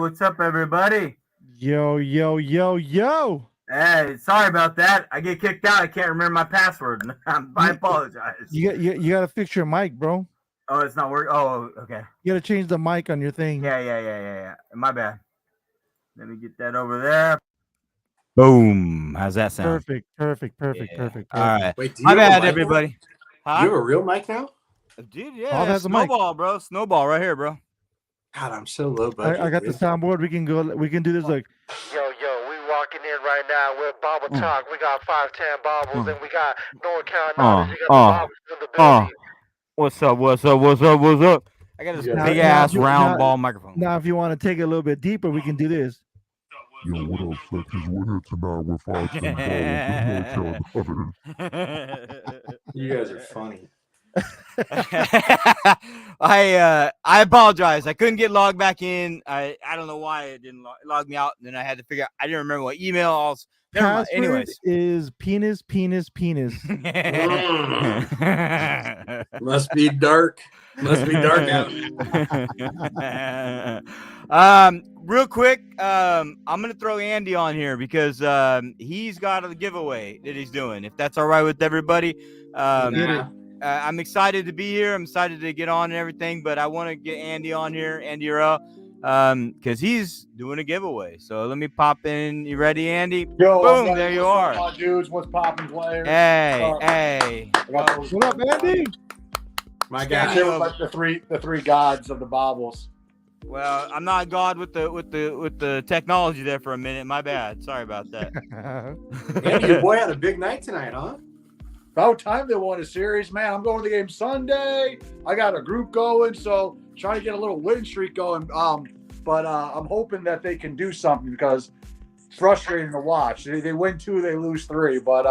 what's up, everybody? Yo, yo, yo, yo. Hey, sorry about that. I get kicked out. I can't remember my password. I apologize. You got to fix your mic, bro. Oh, it's not working. Oh, okay. You got to change the mic on your thing. Yeah. My bad. Let me get that over there. Boom. How's that sound? Perfect. All right. Wait, My bad, everybody. Huh? You have a real mic now? Dude, Paul has a mic. Snowball, bro. Snowball right here, bro. God, I'm so low budget. I got the soundboard. We can do this like. Yo, we walking in right now with Bobble Talk. We got 510 Bobbles and we got North Carolina. We got the Bobbles in the building. What's up? I got this big ass round ball microphone. Now, if you want to take it a little bit deeper, we can do this. Yo, what up, Sexes? We're here tonight with 510 You guys are funny. I apologize. I couldn't get logged back in. I don't know why it didn't log me out. And then I had to figure out. I didn't remember what email I was. Anyways, is penis. Must be dark. Must be dark out. Real quick, I'm gonna throw Andy on here because he's got a giveaway that he's doing. If that's all right with everybody. I'm excited to be here. I'm excited to get on and everything, but I want to get Andy on here, Andy Earl, because he's doing a giveaway. So let me pop in. You ready, Andy? Yo, boom! There you are. On, dudes, what's popping, players? Hey. What up, Andy? My guy. They were like the three gods of the bobbles. Well, I'm not God with the technology there for a minute. My bad. Sorry about that. Andy, your boy had a big night tonight, huh? About time they won a series, man. I'm going to the game Sunday. I got a group going, so trying to get a little win streak going. But I'm hoping that they can do something because it's frustrating to watch. They win 2, they lose 3, but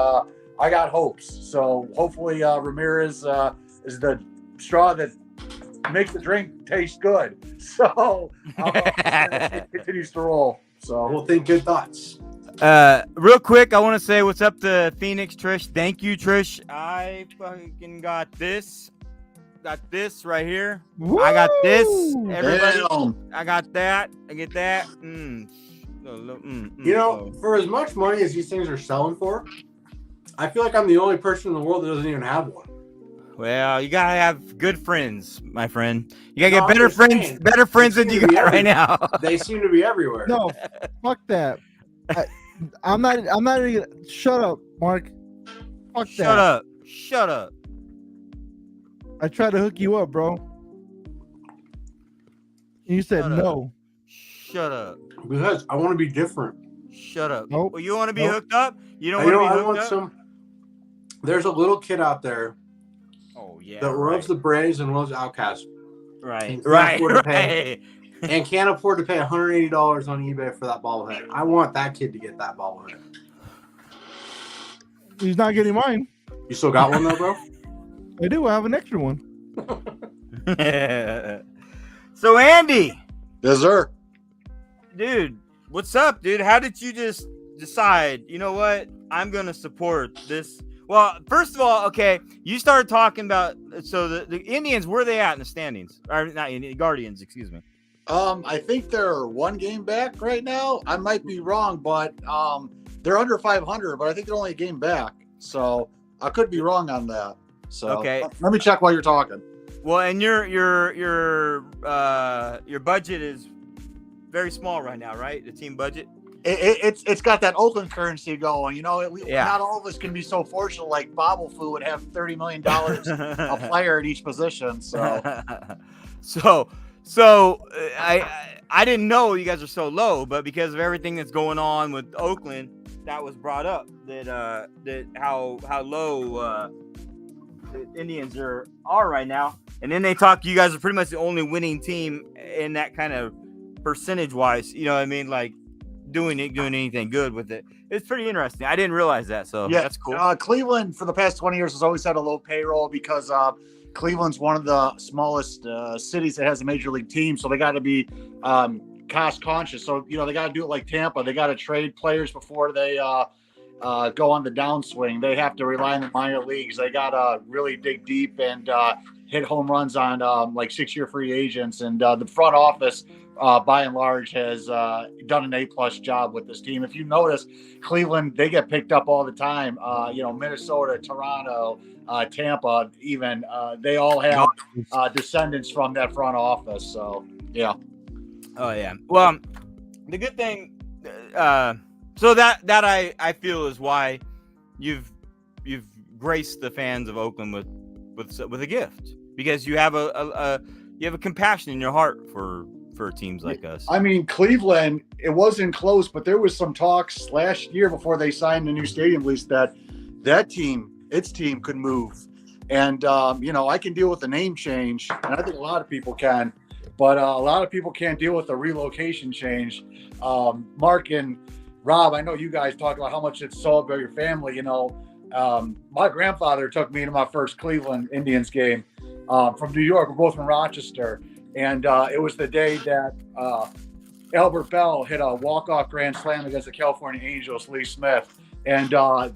I got hopes. So hopefully Ramirez is the straw that makes the drink taste good. So it continues to roll. So we'll think good thoughts. Real quick, I want to say what's up to Phoenix Trish. Thank you, Trish. I fucking got this right here. Woo! I got this. Everybody, I got that. I get that. You know, for as much money as these things are selling for, I feel like I'm the only person in the world that doesn't even have one. Well, you gotta have good friends, my friend. You gotta get better friends than you got right now. They seem to be everywhere. No, fuck that. I'm not even. Shut up, Mark. Fuck that. Shut up. I tried to hook you up, bro. You said no. Shut up. Because I want to be different. Shut up. Nope. Well, you want to be hooked up? You don't want to be hooked up? There's a little kid out there. Oh yeah. That loves the Braves and loves Outcast. Right. And can't afford to pay $180 on eBay for that bobblehead. I want that kid to get that bobblehead. He's not getting mine. You still got one though, bro? I do. I have an extra one. So Andy. Yes, sir. Dude, what's up, dude? How did you just decide, you know what? I'm going to support this. Well, first of all, okay, you started talking about, so the Indians, where are they at in the standings? Or not Guardians, excuse me. I think they're 1 game back right now. I might be wrong, but they're under 500, but I think they're only a game back. So I could be wrong on that. So okay, let me check while you're talking. Well, and your budget is very small right now, right? The team budget. It's got that Oakland currency going. You know, not all of us can be so fortunate. Like Bobble Foo would have $30 million a player at each position. So I didn't know you guys are so low, but because of everything that's going on with Oakland, that was brought up that how low the Indians are right now. And then they talk, you guys are pretty much the only winning team in that kind of percentage wise. You know what I mean? Like doing anything good with it. It's pretty interesting. I didn't realize that. So yeah, that's cool. Cleveland for the past 20 years has always had a low payroll because Cleveland's one of the smallest cities that has a major league team. So they got to be cost conscious. So, you know, they got to do it like Tampa. They got to trade players before they go on the downswing. They have to rely on the minor leagues. They got to really dig deep and hit home runs on like 6-year free agents. And the front office by and large, has done an A+ job with this team. If you notice, Cleveland, they get picked up all the time. Minnesota, Toronto, Tampa, even they all have descendants from that front office. So yeah. Oh yeah. Well, the good thing, so that I feel is why you've graced the fans of Oakland with a gift, because you have a compassion in your heart for teams like us. I mean, Cleveland, it wasn't close, but there was some talks last year before they signed the new stadium lease that its team could move. And, I can deal with the name change, and I think a lot of people can, but a lot of people can't deal with the relocation change. Mark and Rob, I know you guys talk about how much it's so about your family. My grandfather took me to my first Cleveland Indians game from New York. We're both from Rochester. And it was the day that Albert Bell hit a walk-off grand slam against the California Angels, Lee Smith. And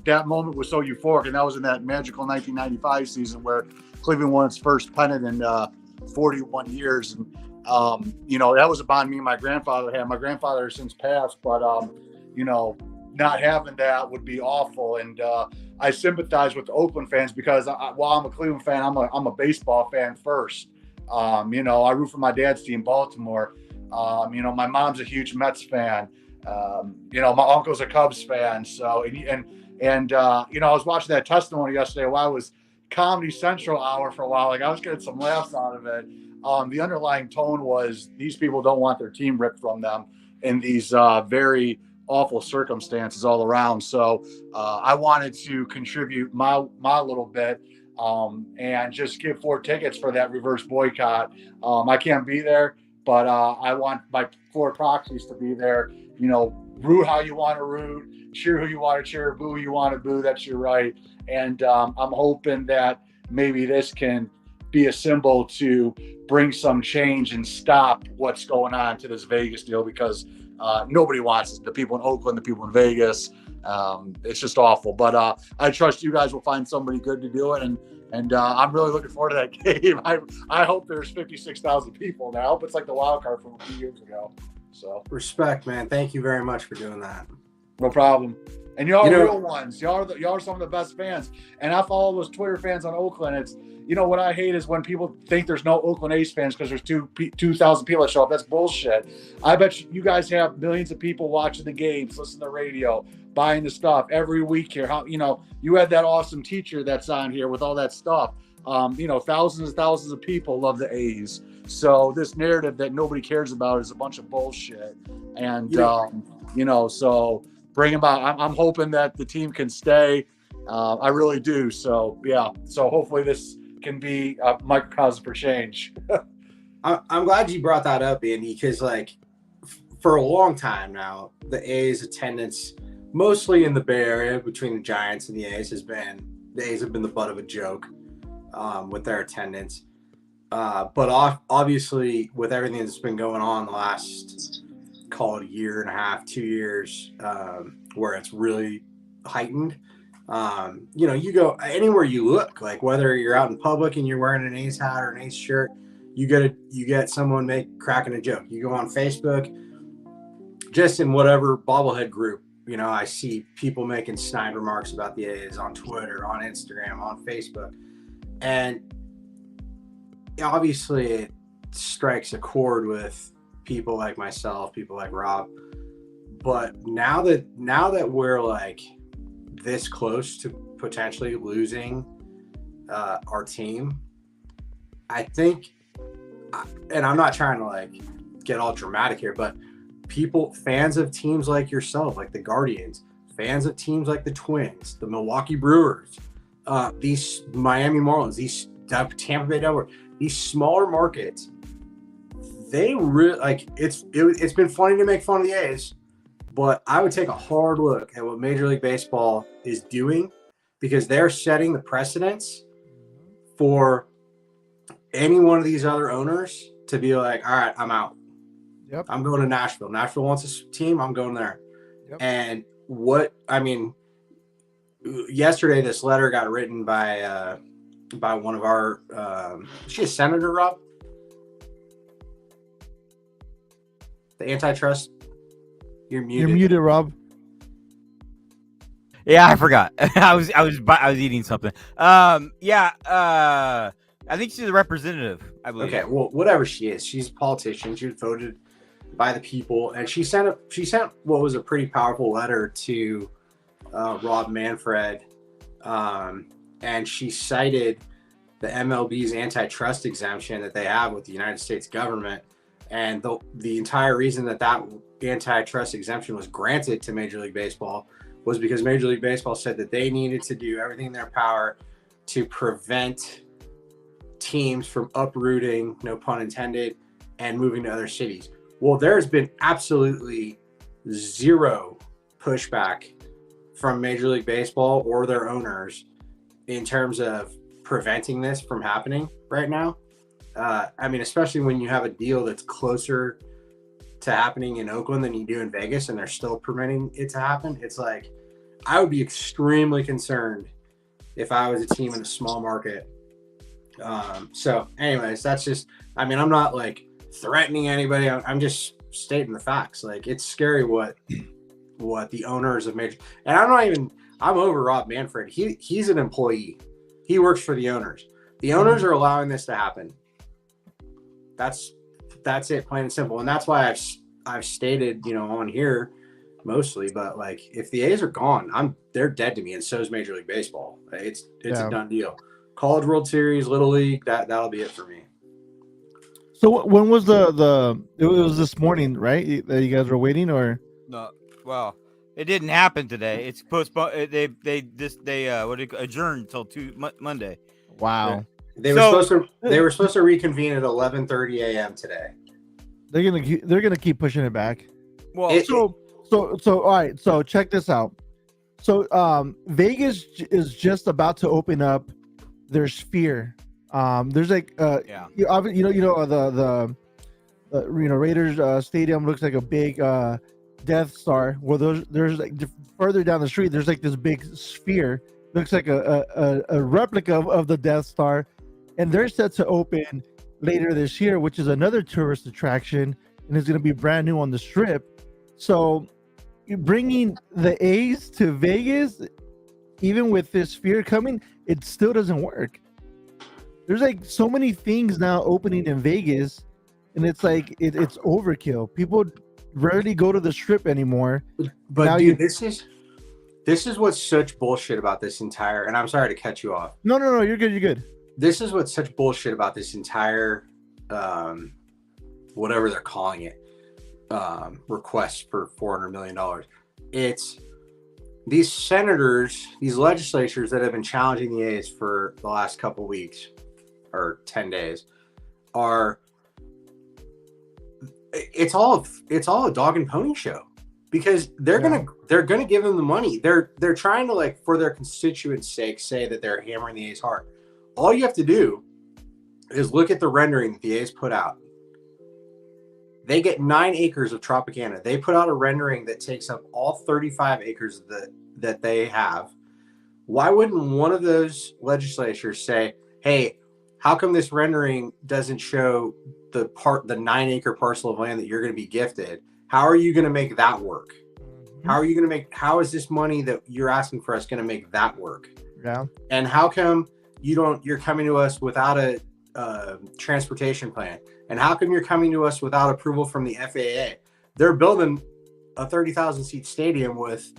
that moment was so euphoric. And that was in that magical 1995 season where Cleveland won its first pennant in 41 years. And, that was a bond me and my grandfather had. My grandfather has since passed, but, not having that would be awful. And I sympathize with the Oakland fans because while I'm a Cleveland fan, I'm a baseball fan first. I root for my dad's team, Baltimore. My mom's a huge Mets fan. My uncle's a Cubs fan. So, I was watching that testimony yesterday while I was Comedy Central hour for a while. Like I was getting some laughs out of it. The underlying tone was these people don't want their team ripped from them in these very awful circumstances all around. So I wanted to contribute my little bit and just give 4 tickets for that reverse boycott. I can't be there, but I want my 4 proxies to be there. Root how you want to root, cheer who you want to cheer, boo who you want to boo. That's your right. And I'm hoping that maybe this can be a symbol to bring some change and stop what's going on to this Vegas deal, because nobody wants it. The people in Oakland, the people in Vegas. It's just awful. But I trust you guys will find somebody good to do it. And I'm really looking forward to that game. I hope there's 56,000 people now. I hope it's like the wild card from a few years ago. So respect, man. Thank you very much for doing that. No problem. And y'all are real ones. Y'all are some of the best fans. And I follow those Twitter fans on Oakland. It's what I hate is when people think there's no Oakland A's fans because there's 2,000 people that show up. That's bullshit. I bet you guys have millions of people watching the games, listening to the radio, buying the stuff every week here. You had that awesome teacher that's on here with all that stuff. Thousands and thousands of people love the A's. So this narrative that nobody cares about is a bunch of bullshit. And, so bring them out. I'm hoping that the team can stay. I really do. So, yeah. So hopefully this can be a microcosm for change. I'm glad you brought that up, Andy, because for a long time now, the A's attendance, mostly in the Bay Area between the Giants and the A's, the A's have been the butt of a joke with their attendance. But obviously, with everything that's been going on the last, call it a year and a half, 2 years, where it's really heightened. You go anywhere you look, like whether you're out in public and you're wearing an A's hat or an A's shirt, you get someone cracking a joke. You go on Facebook, just in whatever bobblehead group, I see people making snide remarks about the A's on Twitter, on Instagram, on Facebook. And obviously it strikes a chord with people like myself, people like Rob. But now that we're this close to potentially losing our team, I think, and I'm not trying to get all dramatic here, but fans of teams like yourself, like the Guardians, fans of teams like the Twins, the Milwaukee Brewers, these Miami Marlins, these Tampa Bay Devils, these smaller markets, they really it's been funny to make fun of the A's. But I would take a hard look at what Major League Baseball is doing, because they're setting the precedents for any one of these other owners to be like, all right, I'm out. Yep. I'm going to Nashville. Nashville wants a team. I'm going there. Yep. And yesterday this letter got written by one of our, is she a senator, Rob? The antitrust. You're muted. You're muted, Rob. Yeah, I forgot. I was eating something. Yeah. I think she's a representative. I believe. Okay, well, whatever she is, she's a politician. She was voted by the people, and she sent what was a pretty powerful letter to Rob Manfred, and she cited the MLB's antitrust exemption that they have with the United States government, and the entire reason that antitrust exemption was granted to Major League Baseball was because Major League Baseball said that they needed to do everything in their power to prevent teams from uprooting, no pun intended, and moving to other cities. Well, there's been absolutely zero pushback from Major League Baseball or their owners in terms of preventing this from happening right now. I mean, especially when you have a deal that's closer to happening in Oakland than you do in Vegas, and they're still permitting it to happen. It's like, I would be extremely concerned if I was a team in a small market. So anyways, that's just, I mean, I'm not like threatening anybody. I'm just stating the facts. Like, it's scary what the owners of Major, and I'm over Rob Manfred. He's an employee. He works for the owners. The owners are allowing this to happen. That's it, plain and simple. And that's why I've stated, on here mostly, but like, if the A's are gone, they're dead to me, and so is Major League Baseball. It's a done deal. College World Series, Little League, that'll be it for me. So when was it was this morning, right? That you guys were waiting, or? No, well, it didn't happen today. It's postponed. They adjourned until Monday. Wow. They were supposed to reconvene at 11:30 a.m. today. They're gonna keep pushing it back. Well, so all right. So check this out. So Vegas is just about to open up their Sphere. There's like the Raiders stadium looks like a big Death Star. Where there's like further down the street, there's like this big sphere. Looks like a replica of the Death Star, and they're set to open later this year, which is another tourist attraction, and it's going to be brand new on the Strip. So, bringing the A's to Vegas, even with this Sphere coming, it still doesn't work. There's like so many things now opening in Vegas, and it's like it's overkill. People rarely go to the Strip anymore. But now dude, this is what's such bullshit about this entire. And I'm sorry to cut you off. No, you're good. You're good. This is what's such bullshit about this entire, whatever they're calling it, request for $400 million. It's these senators, these legislatures that have been challenging the A's for the last couple of weeks or 10 days it's all a dog and pony show, because they're gonna give them the money. They're trying to, like, for their constituents' sake, say that they're hammering the A's hard. All you have to do is look at the rendering that the A's put out. They get 9 acres of Tropicana. They put out a rendering that takes up all 35 acres that they have. Why wouldn't one of those legislatures say, hey, how come this rendering doesn't show the 9-acre parcel of land that you're going to be gifted? How are you going to make that work? How is this money that you're asking for us going to make that work? Yeah. And how come you're coming to us without a transportation plan? And how come you're coming to us without approval from the FAA? They're building a 30,000 seat stadium with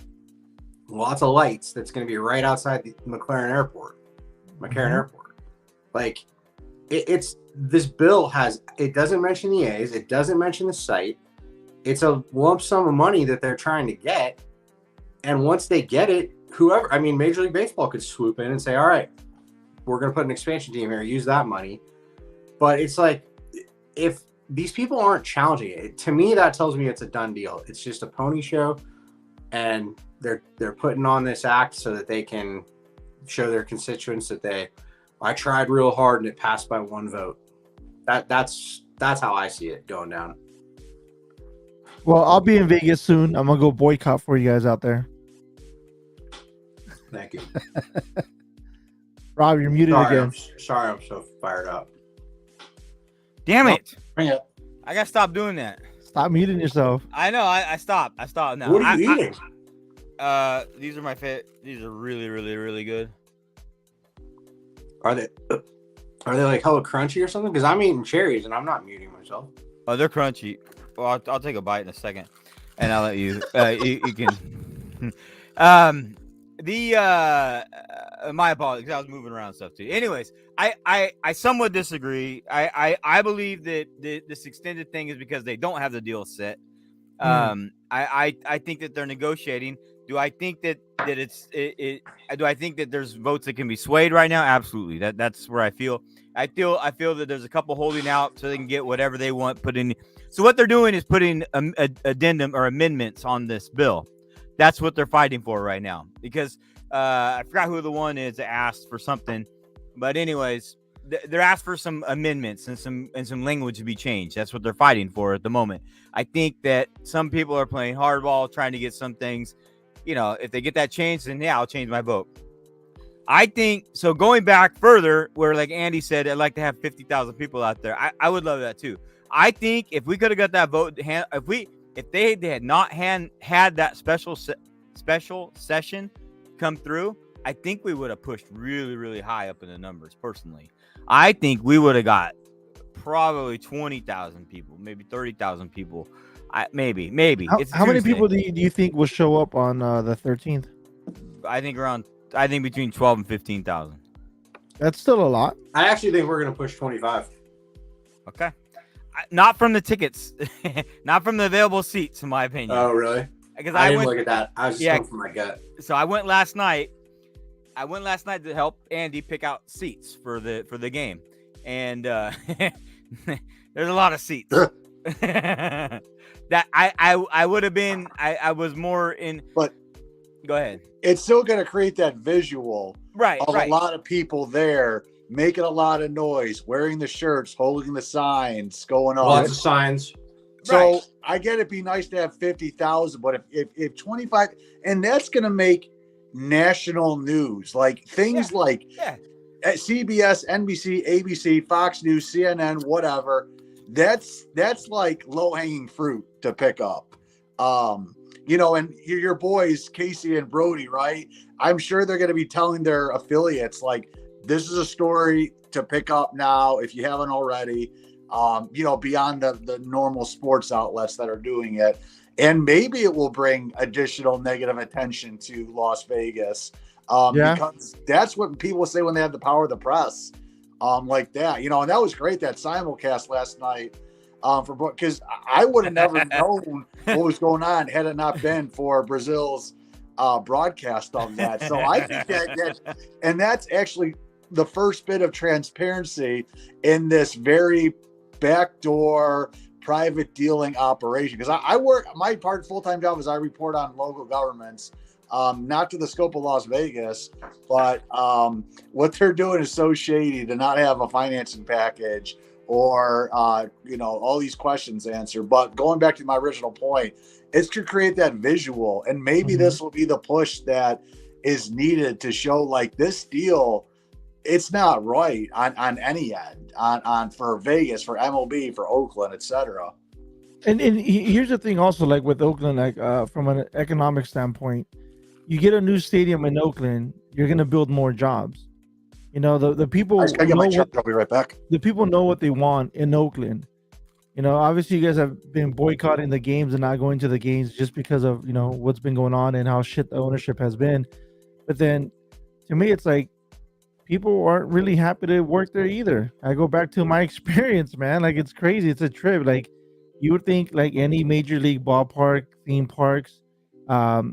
lots of lights that's going to be right outside the McCarran Airport. Like, it's this bill it doesn't mention the A's, it doesn't mention the site. It's a lump sum of money that they're trying to get. And once they get it, Major League Baseball could swoop in and say, all right, we're going to put an expansion team here, use that money. But it's like, if these people aren't challenging it, to me, that tells me it's a done deal. It's just a pony show, and they're putting on this act so that they can show their constituents that I tried real hard and it passed by 1 vote. That's how I see it going down. Well, I'll be in Vegas soon. I'm gonna go boycott for you guys out there. Thank you. Rob, you're muted again. Sorry, I'm so fired up. Damn it! Bring it. I gotta stop doing that. Stop muting yourself. I know. I stopped. I stopped now. What are you eating? These are my fit. These are really, really, really good. Are they like hella crunchy or something? Because I'm eating cherries and I'm not muting myself. Oh, they're crunchy. Well, I'll take a bite in a second, and I'll let you. You can. My apologies. I was moving around stuff too. Anyways, I somewhat disagree. I believe that this extended thing is because they don't have the deal set. I think that they're negotiating. Do I think that do I think that there's votes that can be swayed right now? Absolutely. That's where I feel that there's a couple holding out so they can get whatever they want put in. So what they're doing is putting addendum or amendments on this bill. That's what they're fighting for right now, because I forgot who the one is that asked for something, but anyways, they're asked for some amendments and some language to be changed. That's what they're fighting for at the moment. I think that some people are playing hardball, trying to get some things. If they get that changed, then yeah, I'll change my vote. I think so. Going back further, where like Andy said, I'd like to have 50,000 people out there. I would love that too. I think if we could have got that vote, if they had not had that special session come through, I think we would have pushed really, really high up in the numbers. Personally, I think we would have got probably 20,000 people, maybe 30,000 people. Maybe. How many people do you think will show up on the 13th? I think between 12 and 15,000. That's still a lot. I actually think we're gonna push 25. Okay. Not from the tickets, not from the available seats, in my opinion. Oh, really? Because I didn't look at that. I was just going from my gut. So I went last night. To help Andy pick out seats for the game, and there's a lot of seats. That I would have been. I was more in. But go ahead. It's still going to create that visual of a lot of people there making a lot of noise, wearing the shirts, holding the signs, going on. Lots of signs. So I get it'd be nice to have 50,000, but if 25, and that's going to make national news, like things like at CBS, NBC, ABC, Fox News, CNN, whatever. That's like low hanging fruit to pick up. And your boys, Casey and Brody, right? I'm sure they're going to be telling their affiliates, like, this is a story to pick up now if you haven't already, beyond the normal sports outlets that are doing it. And maybe it will bring additional negative attention to Las Vegas, because that's what people say when they have the power of the press, like that. And that was great, that simulcast last night, because I would have never known what was going on had it not been for Brazil's broadcast of that. So I think that's actually the first bit of transparency in this very backdoor private dealing operation. Because I work, my full-time job is I report on local governments, not to the scope of Las Vegas, but what they're doing is so shady to not have a financing package or all these questions answered. But going back to my original point, it's to create that visual, and maybe this will be the push that is needed to show, like, this deal, it's not right on any end, on for Vegas, for MLB, for Oakland, etc. And here's the thing also, like with Oakland, like from an economic standpoint, you get a new stadium in Oakland, you're going to build more jobs. The people I just gotta get my truck. I'll be right back. The people know what they want in Oakland. Obviously you guys have been boycotting the games and not going to the games just because of, what's been going on and how shit the ownership has been. But then to me, it's like, people aren't really happy to work there either. I go back to my experience, man. Like, it's crazy. It's a trip. Like, you would think like any major league ballpark, theme parks, all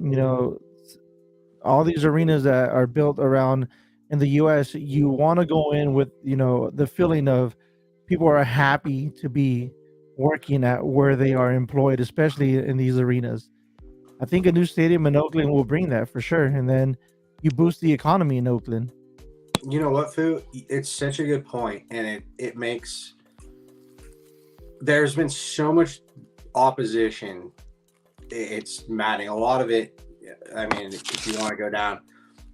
these arenas that are built around in the U.S., you want to go in with, the feeling of people are happy to be working at where they are employed, especially in these arenas. I think a new stadium in Oakland will bring that for sure. And then you boost the economy in Oakland. You know what, Fu? It's such a good point, and it makes. There's been so much opposition. It's maddening. A lot of it. I mean, if you want to go down,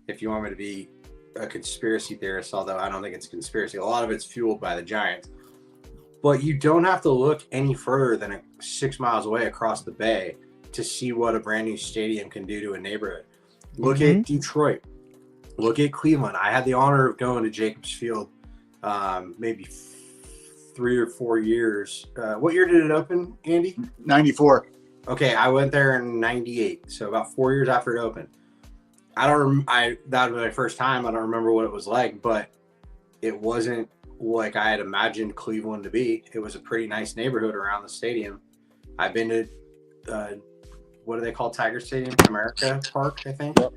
if you want me to be a conspiracy theorist, although I don't think it's a conspiracy, a lot of it's fueled by the Giants. But you don't have to look any further than 6 miles away across the bay to see what a brand new stadium can do to a neighborhood. Look at Detroit. Look at Cleveland. I had the honor of going to Jacobs Field maybe 3 or 4 years. What year did it open, Andy? 94. Okay, I went there in 98, so about 4 years after it opened. That was my first time. I don't remember what it was like, but it wasn't like I had imagined Cleveland to be. It was a pretty nice neighborhood around the stadium. I've been to what do they call Tiger Stadium? America Park, I think. Yep.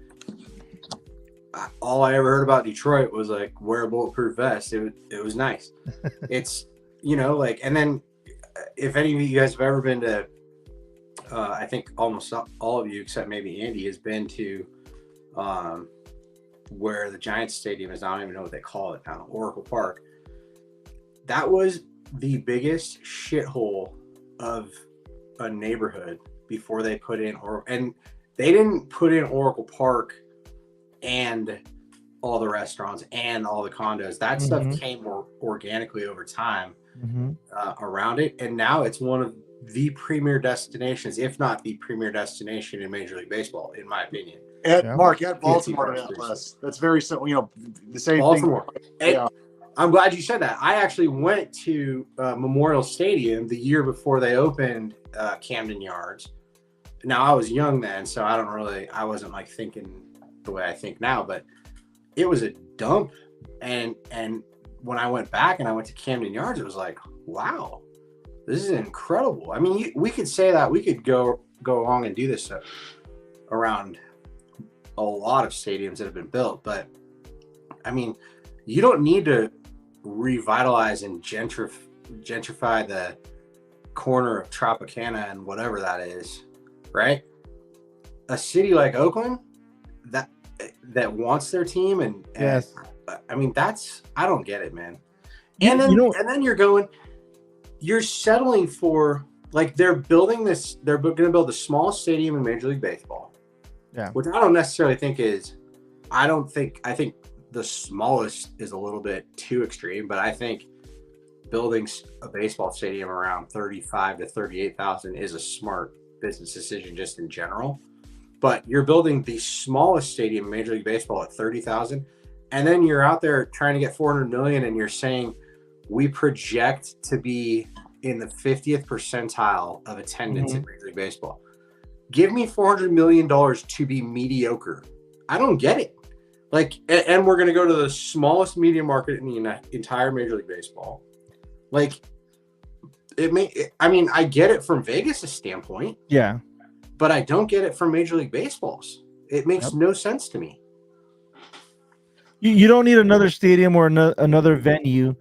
All I ever heard about Detroit was like wear a bulletproof vest. It was nice. It's like, and then if any of you guys have ever been to, I think almost all of you except maybe Andy has been to where the Giants Stadium is. I don't even know what they call it now. Oracle Park. That was the biggest shithole of a neighborhood before they put in and they didn't put in Oracle Park and all the restaurants and all the condos. That stuff came more organically over time around it, and now it's one of the premier destinations, if not the premier destination in Major League Baseball, in my opinion. Mark, add Baltimore to that list. That's very simple. The same Baltimore. thing. Yeah. I'm glad you said that. I actually went to Memorial Stadium the year before they opened Camden Yards. Now, I was young then, so I wasn't like thinking the way I think now, but it was a dump. And when I went back and I went to Camden Yards, it was like, wow, this is incredible. I mean, we could say that. We could go along and do this around a lot of stadiums that have been built, but I mean, you don't need to revitalize and gentrify the corner of Tropicana and whatever that is, right? A city like Oakland that wants their team and yes, I mean, I don't get it, man. And then you're settling for, like, they're going to build the smallest stadium in Major League Baseball. Yeah. Which I don't necessarily think I think the smallest is a little bit too extreme, but I think building a baseball stadium around 35 to 38,000 is a smart business decision just in general. But you're building the smallest stadium in Major League Baseball at 30,000, and then you're out there trying to get 400 million, and you're saying we project to be in the 50th percentile of attendance in Major League Baseball. Give me $400 million to be mediocre. I don't get it. Like, and we're going to go to the smallest media market in the entire Major League Baseball. Like, I get it from Vegas' standpoint. Yeah. But I don't get it from Major League Baseball's. It makes no sense to me. You don't need another stadium or another venue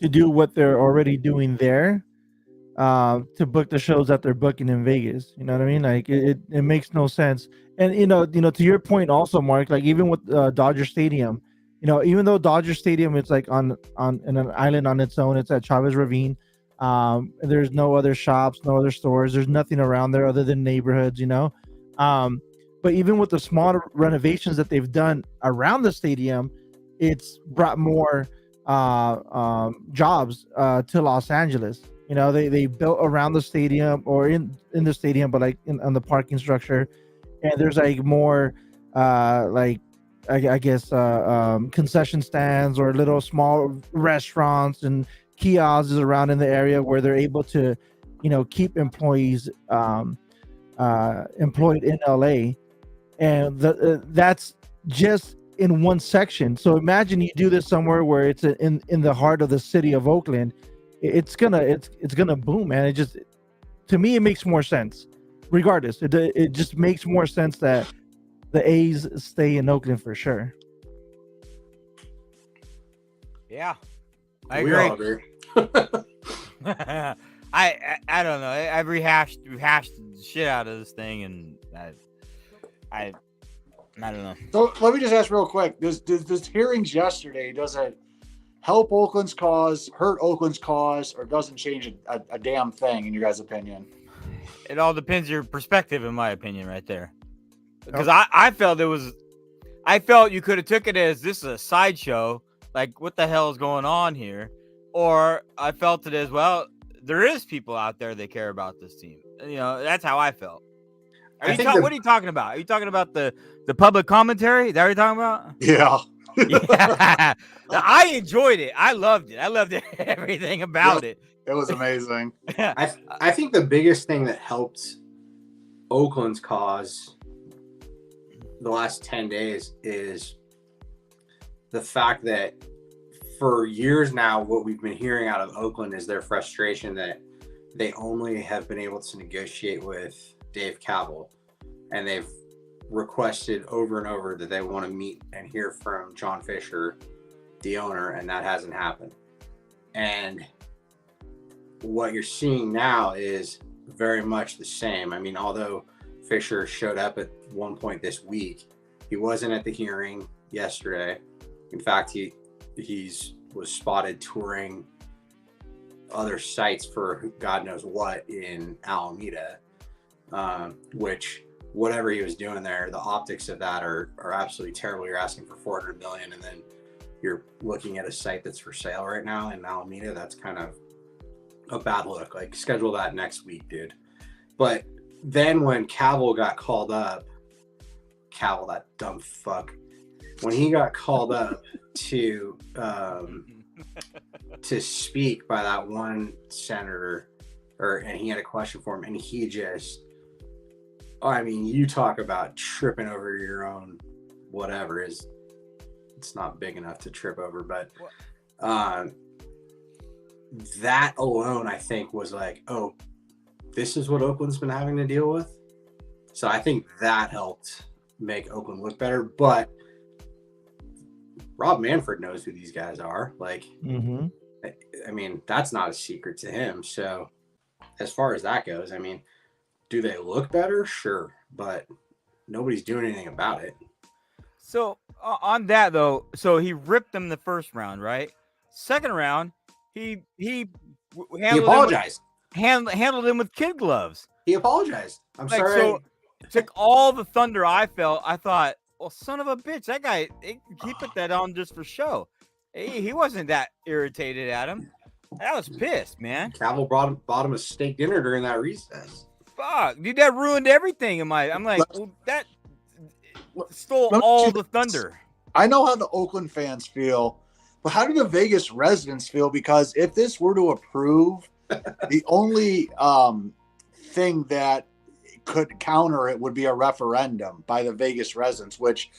to do what they're already doing there, to book the shows that they're booking in Vegas. You know what I mean? Like it makes no sense. And to your point also, Mark, like even with Dodger Stadium, even though Dodger Stadium is like on an island on its own, it's at Chavez Ravine. There's no other shops, no other stores. There's nothing around there other than neighborhoods, but even with the small renovations that they've done around the stadium, it's brought more jobs to Los Angeles. They built around the stadium or in the stadium, but like on the parking structure, and there's like more I guess concession stands or little small restaurants and kiosks around in the area where they're able to keep employees employed in LA, and that's just in one section. So imagine you do this somewhere where it's in the heart of the city of Oakland. It's gonna boom, man. To me, it makes more sense. Regardless, it just makes more sense that the A's stay in Oakland for sure. Yeah, I We agree. all agree. I don't know. I've rehashed the shit out of this thing, and I don't know. So let me just ask real quick: Does hearings yesterday, does it help Oakland's cause, hurt Oakland's cause, or doesn't change a damn thing in your guys' opinion? It all depends your perspective, in my opinion, right there. Because I felt you could have took it as this is a sideshow, like what the hell is going on here, or I felt it as well. There is people out there that care about this team. That's how I felt. What are you talking about? Are you talking about the public commentary? Is that what you're talking about? Yeah. Yeah. I enjoyed it. I loved it. I loved everything about it. It was amazing. I think the biggest thing that helped Oakland's cause the last 10 days is the fact that for years now, what we've been hearing out of Oakland is their frustration that they only have been able to negotiate with Dave Kaval, and they've requested over and over that they want to meet and hear from John Fisher, the owner, and that hasn't happened. And what you're seeing now is very much the same. I mean, although Fisher showed up at one point this week, he wasn't at the hearing yesterday. In fact, he was spotted touring other sites for God knows what in Alameda, which whatever he was doing there, the optics of that are absolutely terrible. You're asking for $400 million, and then you're looking at a site that's for sale right now in Alameda. That's kind of a bad look. Like, schedule that next week, dude. But then when Kaval got called up, Kaval, that dumb fuck, when he got called up to speak by that one senator, and he had a question for him, and he just, I mean, you talk about tripping over your own whatever is, it's not big enough to trip over, but that alone, I think, was like, oh, this is what Oakland's been having to deal with. So I think that helped make Oakland look better. But Rob Manfred knows who these guys are. Like, I mean, that's not a secret to him. So as far as that goes, I mean, do they look better? Sure. But nobody's doing anything about it. So on that, though, so he ripped them the first round, right? Second round, he apologized. Handled him with kid gloves. He apologized. I'm sorry. So took all the thunder I felt. I thought, well, son of a bitch, that guy, he put that on just for show. He wasn't that irritated at him. I was pissed, man. Kaval bought him a steak dinner during that recess. Fuck, dude, that ruined everything in my. I'm like, well, that stole all the thunder. I know how the Oakland fans feel, but how do the Vegas residents feel? Because if this were to approve, the only thing that could counter it would be a referendum by the Vegas residents, which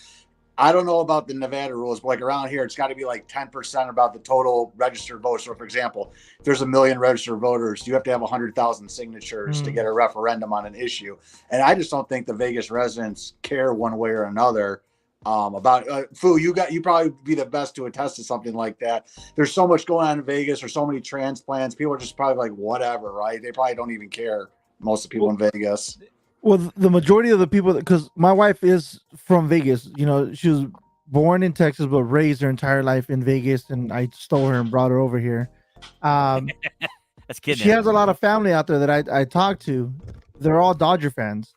I don't know about the Nevada rules, but like around here, it's got to be like 10% about the total registered votes. So, for example, if there's 1 million registered voters, you have to have 100,000 signatures to get a referendum on an issue. And I just don't think the Vegas residents care one way or another about Fu. You probably be the best to attest to something like that. There's so much going on in Vegas. There's so many transplants. People are just probably like, whatever, right? They probably don't even care. Most of the people in Vegas. Well, the majority of the people, because my wife is from Vegas, she was born in Texas, but raised her entire life in Vegas, and I stole her and brought her over here. That's kidding. She has a lot of family out there that I talk to. They're all Dodger fans.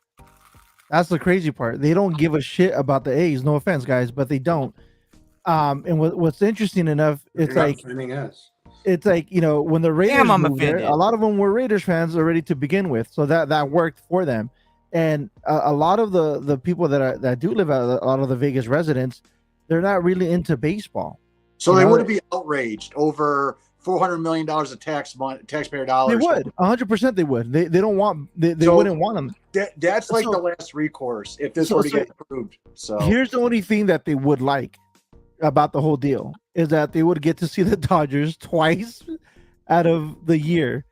That's the crazy part. They don't give a shit about the A's. No offense, guys, but they don't. And what's interesting enough, it's like, when the Raiders moved there, a lot of them were Raiders fans already to begin with, so that worked for them. And a lot of the people that do live out, a lot of the Vegas residents, they're not really into baseball. So they wouldn't be outraged over $400 million of taxpayer dollars. They would 100%. They would. They don't want. They wouldn't want them. That's like the last recourse if this were to get approved. So here's the only thing that they would like about the whole deal is that they would get to see the Dodgers twice out of the year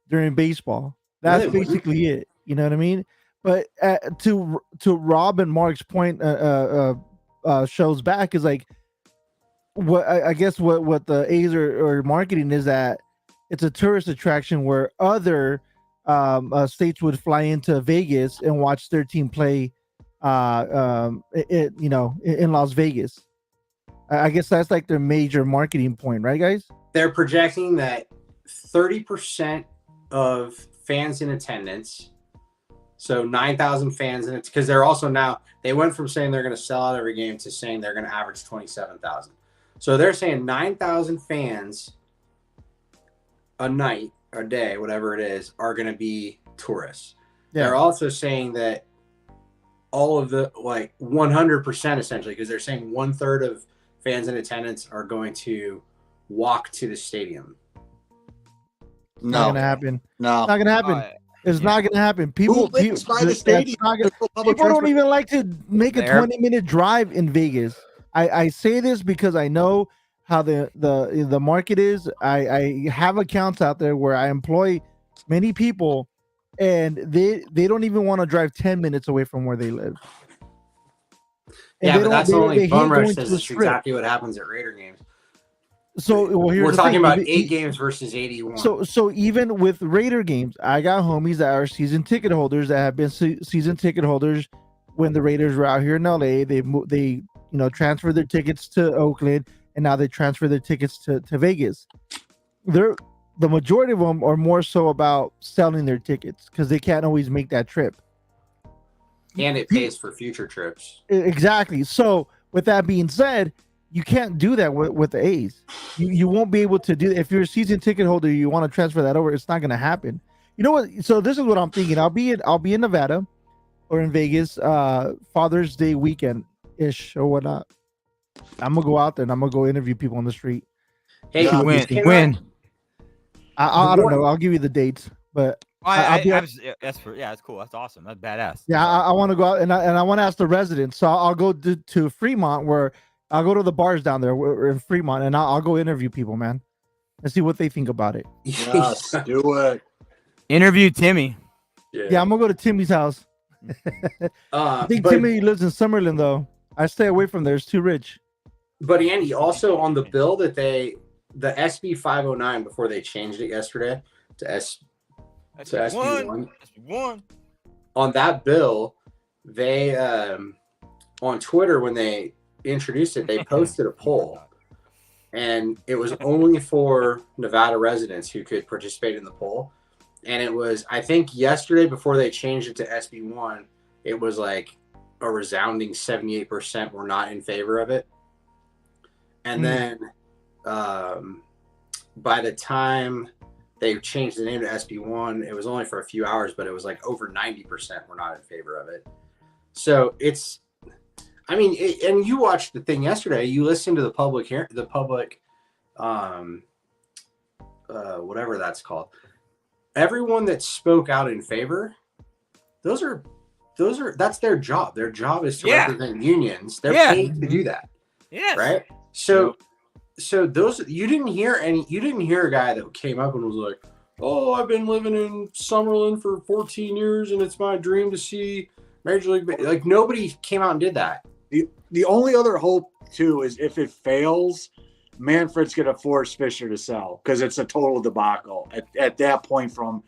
during baseball. That's basically it. You know what I mean? But to Rob and Mark's point, shows back is like what I guess what the A's are marketing is that it's a tourist attraction where other states would fly into Vegas and watch their team play, in Las Vegas. I guess that's like their major marketing point, right, guys? They're projecting that 30% of fans in attendance. So 9,000 fans in it, because they're also now, they went from saying they're going to sell out every game to saying they're going to average 27,000. So they're saying 9,000 fans a night, a day, whatever it is, are going to be tourists. Yeah. They're also saying that all of the 100% essentially, because they're saying 1/3 of fans in attendance are going to walk to the stadium. Not gonna happen. No. Not gonna happen. It's not gonna happen. People lives by the stadium? People don't even like to make a 20-minute drive in Vegas. I say this because I know how the market is. I have accounts out there where I employ many people, and they don't even want to drive 10 minutes away from where they live. And Yeah, but that's only Bum Rush going says to the it's Strip. exactly what happens at Raider games. So here's We're the talking thing. about 8 games versus 81. So even with Raider games, I got homies that are season ticket holders that have been season ticket holders when the Raiders were out here in LA. They transferred their tickets to Oakland, and now they transfer their tickets to Vegas. The majority of them are more so about selling their tickets because they can't always make that trip. And it pays for future trips. Exactly. So with that being said, you can't do that with the A's. You won't be able to do that. If you're a season ticket holder, you want to transfer that over, it's not going to happen. You know what? So this is what I'm thinking. I'll be in Nevada or in Vegas, Father's Day weekend ish or whatnot. I'm gonna go out there and I'm gonna go interview people on the street. Hey, when? I don't know. I'll give you the dates, but that's cool. That's awesome. That's badass. Yeah, I want to go out and I want to ask the residents. So I'll go to Fremont, where I'll go to the bars down there in Fremont, and I'll go interview people, man, and see what they think about it. Yes, do it. Interview Timmy. Yeah, I'm gonna go to Timmy's house. I think Timmy lives in Summerlin, though. I stay away from there. It's too rich. But Andy, also on the bill that the SB 509 before they changed it yesterday to SB1. On that bill, they on Twitter when they introduced it, they posted a poll, and it was only for Nevada residents who could participate in the poll. And it was, I think, yesterday before they changed it to SB1, it was like a resounding 78% were not in favor of it. And then by the time they changed the name to SB1, it was only for a few hours, but it was like over 90% were not in favor of it. So it's, I mean, and you watched the thing yesterday. You listened to the public whatever that's called. Everyone that spoke out in favor, that's their job. Their job is to represent unions. They're paid to do that. Yeah. Right. So those, you didn't hear a guy that came up and was like, "Oh, I've been living in Summerlin for 14 years and it's my dream to see Major League." Like, nobody came out and did that. The only other hope too is if it fails, Manfred's going to force Fisher to sell because it's a total debacle at that point from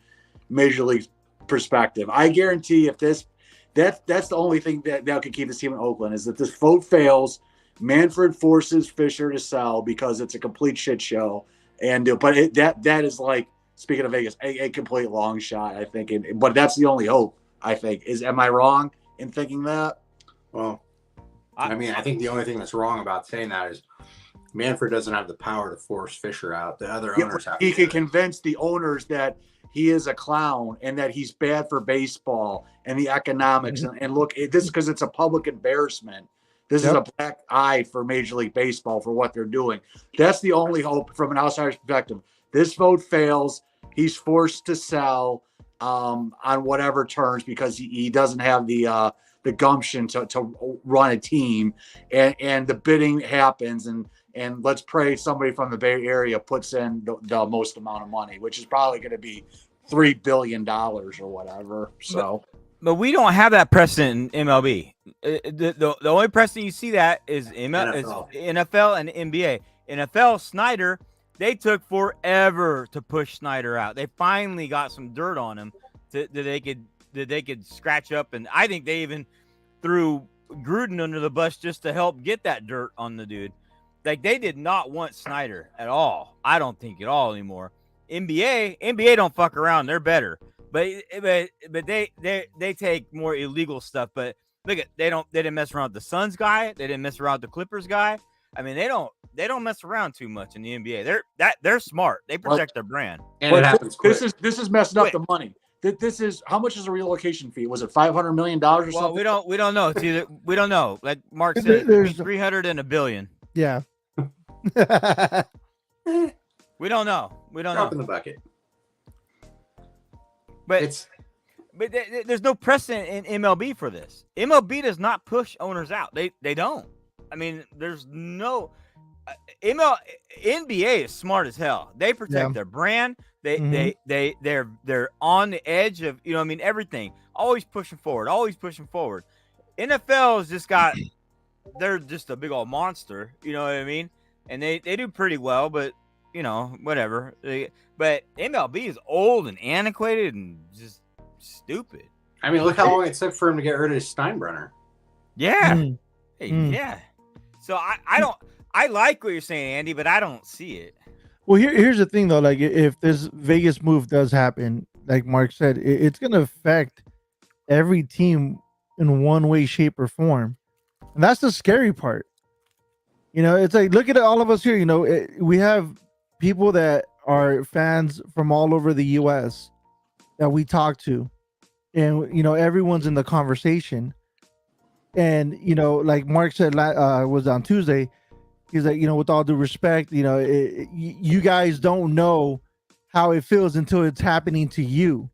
Major League perspective. I guarantee if that's the only thing that could keep this team in Oakland is that this vote fails. Manfred forces Fisher to sell because it's a complete shit show, but that is, like, speaking of Vegas, a complete long shot, I think. But that's the only hope, I think. Am I wrong in thinking that? Well, I mean, I think the only thing that's wrong about saying that is Manfred doesn't have the power to force Fisher out. The other owners have. He can convince the owners that he is a clown and that he's bad for baseball and the economics. And look, this is because it's a public embarrassment. This is a black eye for Major League Baseball for what they're doing. That's the only hope from an outsider's perspective. This vote fails. He's forced to sell on whatever terms because he doesn't have the gumption to run a team. And the bidding happens. And let's pray somebody from the Bay Area puts in the most amount of money, which is probably going to be $3 billion or whatever. So. But we don't have that precedent in MLB. The only precedent you see that is NFL and NBA. NFL, Snyder, they took forever to push Snyder out. They finally got some dirt on him that they could scratch up, and I think they even threw Gruden under the bus just to help get that dirt on the dude. Like, they did not want Snyder at all. I don't think at all anymore. NBA don't fuck around. They're better. But they take more illegal stuff. But look at they didn't mess around with the Suns guy. They didn't mess around with the Clippers guy. I mean, they don't mess around too much in the NBA. They're smart. They protect their brand. And it happens quick. This is messing up the money. This is how much is a relocation fee? Was it $500 million or something? We don't know. It's either we don't know. Like Mark said, There's 300 and $1 billion. Yeah. We don't know. We don't Drop know. in the bucket. But there's no precedent in MLB for this. MLB does not push owners out. They don't. I mean, there's no NBA is smart as hell. They protect their brand. They're on the edge of, you know, I mean, everything. Always pushing forward. NFL has just got they're just a big old monster, you know what I mean? And they do pretty well, but you know, whatever. But MLB is old and antiquated and just stupid. I mean, look how long it took for him to get rid of Steinbrenner. Yeah. Yeah. So I like what you're saying, Andy, but I don't see it. Well, here's the thing though. Like, if this Vegas move does happen, like Mark said, it's going to affect every team in one way, shape, or form, and that's the scary part. You know, it's like, look at all of us here. You know, we have people that are fans from all over the U.S. that we talk to, and you know, everyone's in the conversation. And you know, like Mark said, was on Tuesday. He's like, you know, with all due respect, you know, you guys don't know how it feels until it's happening to you,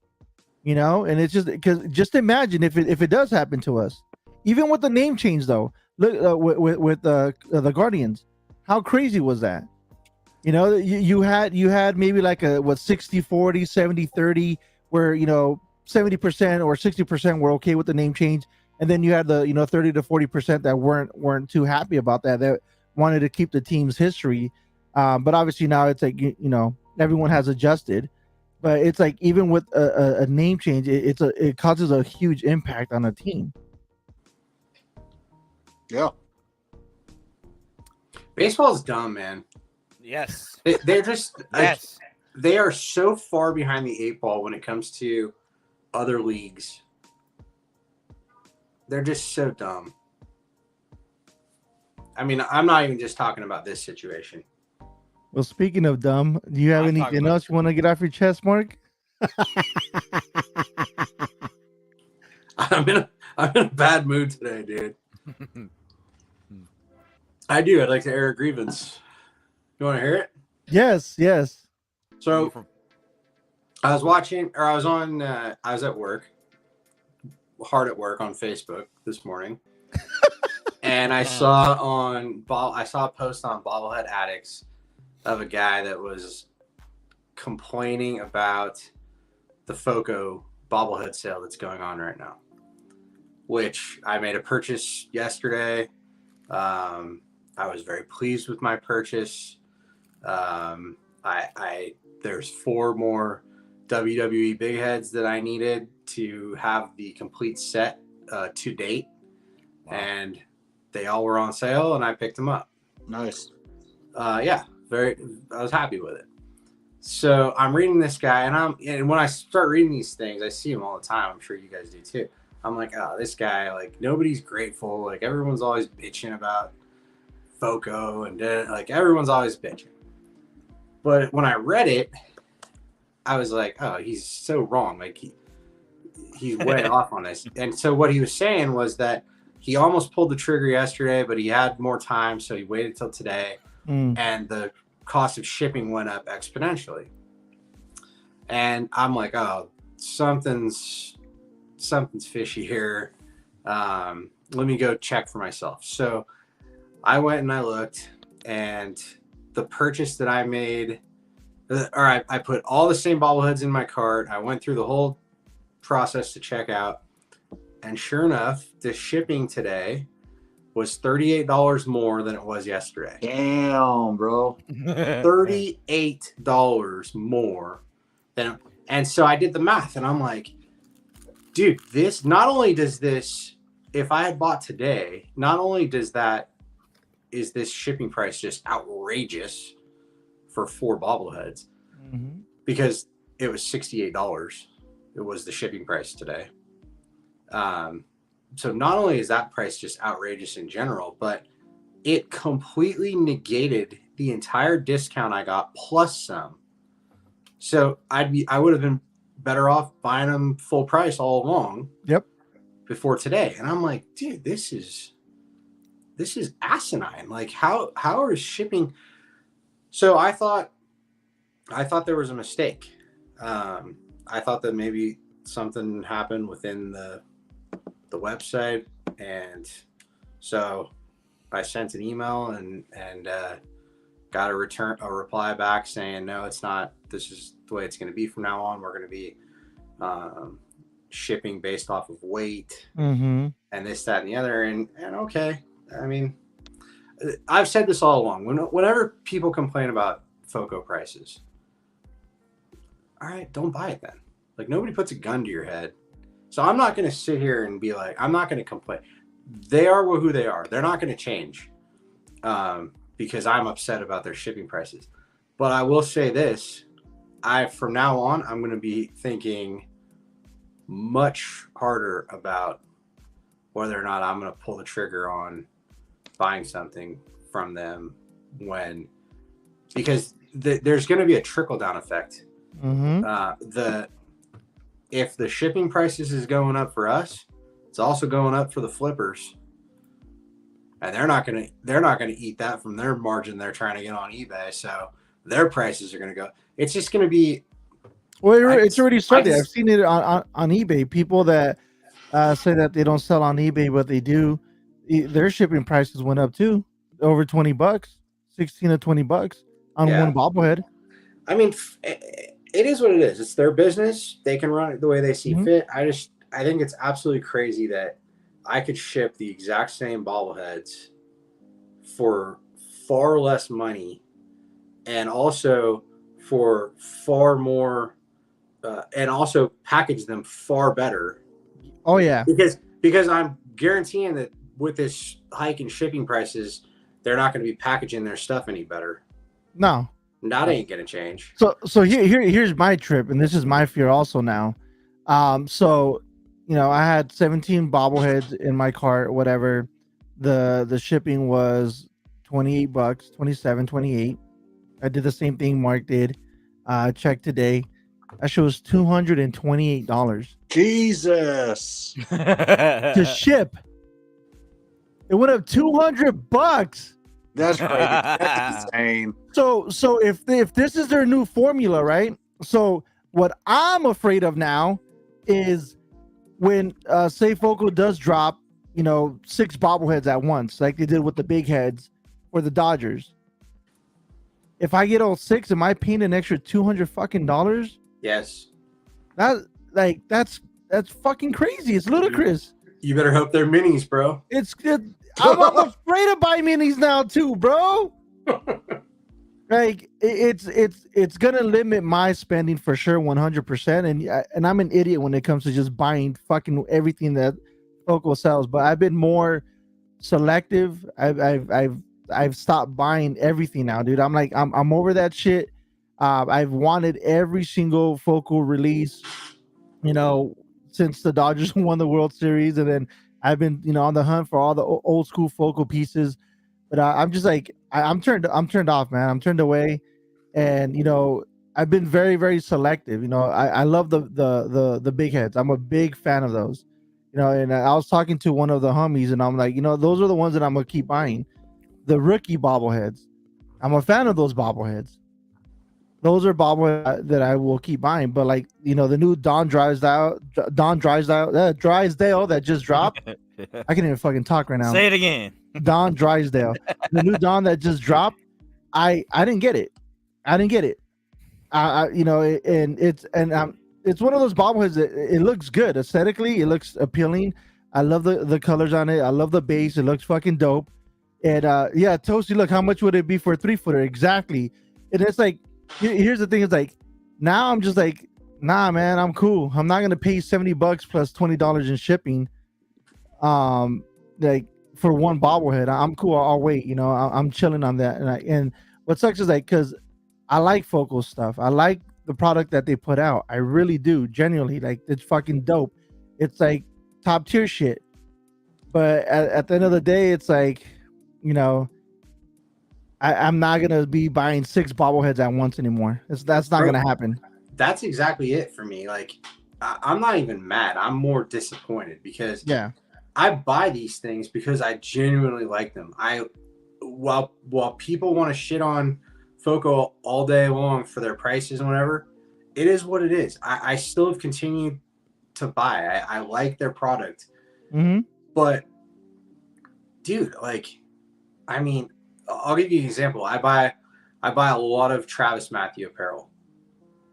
you know. And it's just because just imagine if it does happen to us, even with the name change though. Look with the Guardians, how crazy was that? You know, you had maybe like a 60-40, 70-30, where you know 70% or 60% were okay with the name change, and then you had the 30 to 40% that weren't too happy about that. That wanted to keep the team's history, but obviously now it's like you know everyone has adjusted, but it's like even with a name change, it causes a huge impact on a team. Yeah, Baseball's dumb, man. Yes. They're just Yes. they are so far behind the 8 ball when it comes to other leagues. They're just so dumb. I mean, I'm not even just talking about this situation. Well, speaking of dumb, do you have I'm talking anything about- else you want to get off your chest, Mark? I'm in a bad mood today, dude. I do. I'd like to air a grievance. You want to hear it? Yes. So I was at work, hard at work on Facebook this morning. And I saw a post on Bobblehead Addicts of a guy that was complaining about the FOCO bobblehead sale that's going on right now, which I made a purchase yesterday. I was very pleased with my purchase. There's 4 more WWE big heads that I needed to have the complete set to date. Wow. And they all were on sale and I picked them up. nice. I was happy with it. So I'm reading this guy and when I start reading these things, I see them all the time. I'm sure you guys do too. I'm like, oh, this guy, like nobody's grateful. Like everyone's always bitching about FOCO and like everyone's always bitching. But when I read it, I was like, oh, he's so wrong. Like he's way off on this. And so what he was saying was that he almost pulled the trigger yesterday, but he had more time, so he waited till today. And the cost of shipping went up exponentially. And I'm like, oh, something's fishy here. Let me go check for myself. So I went and I looked, and the purchase that I made, I put all the same bobbleheads in my cart. I went through the whole process to check out. And sure enough, the shipping today was $38 more than it was yesterday. Damn, bro. $38 more than, and so I did the math and I'm like, dude, this not only does this, if I had bought today, not only is this shipping price just outrageous for 4 bobbleheads, because it was $68. It was the shipping price today. So not only is that price just outrageous in general, but it completely negated the entire discount I got plus some. So I would have been better off buying them full price all along. Yep. Before today. And I'm like, dude, this is asinine. Like how are shipping? So I thought there was a mistake. I thought that maybe something happened within the website, and so I sent an email and got a reply back saying, no, it's not. This is the way it's going to be from now on. We're going to be shipping based off of weight and this, that, and the other. And okay, I mean, I've said this all along. Whenever people complain about FOCO prices, all right, don't buy it then. Like, nobody puts a gun to your head. So I'm not going to sit here and be like, I'm not going to complain. They are who they are. They're not going to change because I'm upset about their shipping prices. But I will say this. From now on, I'm going to be thinking much harder about whether or not I'm going to pull the trigger on buying something from them because there's going to be a trickle down effect. If the shipping prices is going up for us, it's also going up for the flippers, and they're not going to eat that from their margin they're trying to get on eBay. So their prices are going to go. It's just going to be. Well, it's already started. I've seen it on eBay. People that say that they don't sell on eBay, but they do. Their shipping prices went up too, over $20, $16 to $20 on one bobblehead. I mean, it is what it is. It's their business. They can run it the way they see fit. I think it's absolutely crazy that I could ship the exact same bobbleheads for far less money, and also for far more, and also package them far better. Oh yeah, because I'm guaranteeing that with this hike in shipping prices, they're not going to be packaging their stuff any better. No, that ain't going to change. So here's my trip, and this is my fear also now. So I had 17 bobbleheads in my cart, whatever. The shipping was $28, 27, 28. I did the same thing Mark did. Checked today. That shows $228. Jesus. To ship. It went up $200. That's crazy. That's insane. So if this is their new formula, right? So what I'm afraid of now is when say FOCO does drop, 6 bobbleheads at once, like they did with the big heads for the Dodgers. If I get all 6, am I paying an extra $200 fucking dollars? Yes. That's fucking crazy. It's ludicrous. You better hope they're minis, bro. I'm afraid to buy minis now too, bro. Like it's gonna limit my spending for sure, 100%. And I'm an idiot when it comes to just buying fucking everything that FOCO sells. But I've been more selective. I've stopped buying everything now, dude. I'm like I'm over that shit. I've wanted every single FOCO release, since the Dodgers won the World Series, and then I've been, on the hunt for all the old school FOCO pieces. But I'm just like I'm turned off, man. I'm turned away, and I've been very, very selective. I love the big heads. I'm a big fan of those. And I was talking to one of the homies, and I'm like, those are the ones that I'm gonna keep buying. The rookie bobbleheads. I'm a fan of those bobbleheads. Those are bobbleheads that I will keep buying. But like, the new Don Drysdale that just dropped. I can't even fucking talk right now. Say it again. Don Drysdale. The new Don that just dropped. I didn't get it. And it's one of those bobbleheads that it looks good aesthetically. It looks appealing. I love the colors on it. I love the base. It looks fucking dope. And Toasty, look, how much would it be for a 3-footer? Exactly. And it's like, here's the thing. It's like, now I'm just like, nah, man, I'm cool. I'm not gonna pay $70 plus $20 in shipping. Like for one bobblehead. I'm cool. I'll wait. I'm chilling on that. And what sucks is like, because I like FOCO stuff. I like the product that they put out. I really do. Genuinely, like, it's fucking dope. It's like top tier shit. But at the end of the day, it's like, I'm not gonna be buying 6 bobbleheads at once anymore. That's not Bro, gonna happen. That's exactly it for me. Like, I'm not even mad. I'm more disappointed because Yeah. I buy these things because I genuinely like them. While people want to shit on Foco all day long for their prices and whatever, it is what it is. I still have continued to buy. I like their product. Mm-hmm. But dude, like, I mean, I'll give you an example. I buy a lot of Travis Matthew apparel.